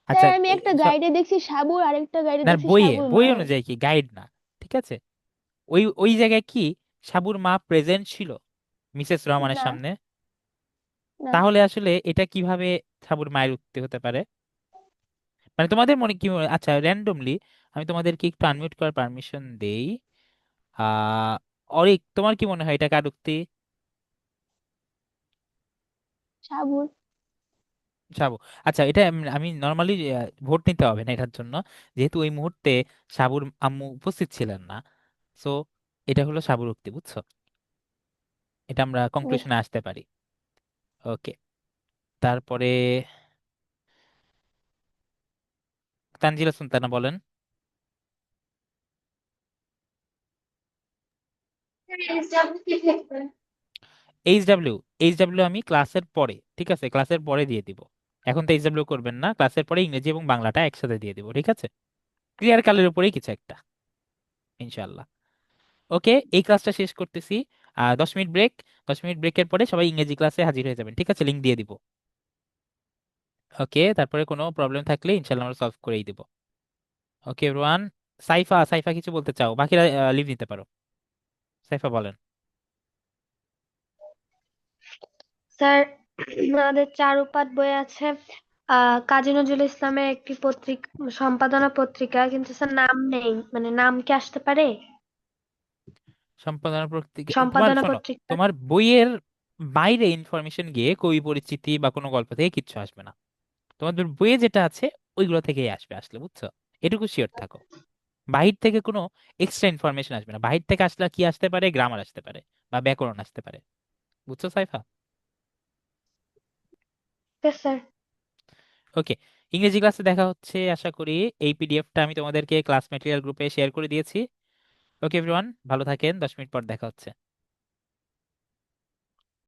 আচ্ছা, স্যার, আমি একটা গাইডে দেখছি সাবুর, আরেকটা গাইডে না, দেখছি বইয়ে সাবুর বই মায়ের। অনুযায়ী কি, গাইড না, ঠিক আছে? ওই ওই জায়গায় কি সাবুর মা প্রেজেন্ট ছিল মিসেস রহমানের না, সামনে? না। তাহলে আসলে এটা কিভাবে সাবুর মায়ের উক্তি হতে পারে? মানে তোমাদের মনে কি আচ্ছা, র্যান্ডমলি আমি তোমাদেরকে একটু আনমিউট করার পারমিশন দেই। অরিক, তোমার কি মনে হয় এটা কার উক্তি? সাবুর। সাবু। আচ্ছা, এটা আমি নর্মালি ভোট নিতে হবে না এটার জন্য, যেহেতু ওই মুহূর্তে সাবুর আম্মু উপস্থিত ছিলেন না। সো এটা হলো সাবুর উক্তি, বুঝছো? এটা আমরা কনক্লুশনে আসতে পারি। ওকে, তারপরে তানজিলা সুলতানা বলেন। এইচডাব্লিউ, এইচডাব্লিউ আমি ক্লাসের পরে, ঠিক আছে, ক্লাসের পরে দিয়ে দিব। এখন তো এইচডাব্লিউ করবেন না, ক্লাসের পরে ইংরেজি এবং বাংলাটা একসাথে দিয়ে দিব, ঠিক আছে? ক্লিয়ার কালের উপরেই কিছু একটা, ইনশাল্লাহ। ওকে, এই ক্লাসটা শেষ করতেছি। 10 মিনিট ব্রেক। 10 মিনিট ব্রেকের পরে সবাই ইংরেজি ক্লাসে হাজির হয়ে যাবেন, ঠিক আছে? লিঙ্ক দিয়ে দিব। ওকে, তারপরে কোনো প্রবলেম থাকলে ইনশাল্লাহ আমরা সলভ করেই দিব। ওকে এভরিওয়ান। সাইফা, সাইফা কিছু বলতে চাও? বাকিরা লিভ নিতে পারো। সাইফা বলেন। স্যার, আমাদের চারুপাঠ বই আছে কাজী নজরুল ইসলামের একটি পত্রিকা, সম্পাদনা পত্রিকা, কিন্তু স্যার নাম নেই, মানে নাম কি আসতে পারে? সম্পাদনা পত্রিকা তোমার, সম্পাদনা শোনো, পত্রিকা। তোমার বইয়ের বাইরে ইনফরমেশন গিয়ে কবি পরিচিতি বা কোনো গল্প থেকে কিচ্ছু আসবে না। তোমাদের বইয়ে যেটা আছে ওইগুলো থেকেই আসবে, আসলে, বুঝছো? এটুকু শিওর থাকো। বাহির থেকে কোনো এক্সট্রা ইনফরমেশন আসবে না। বাহির থেকে আসলে কি আসতে পারে? গ্রামার আসতে পারে বা ব্যাকরণ আসতে পারে, বুঝছো সাইফা? স্যার। ওকে, ইংরেজি ক্লাসে দেখা হচ্ছে আশা করি। এই পিডিএফটা আমি তোমাদেরকে ক্লাস ম্যাটেরিয়াল গ্রুপে শেয়ার করে দিয়েছি। ওকে এভরিওয়ান, ভালো থাকেন। 10 মিনিট পর দেখা হচ্ছে।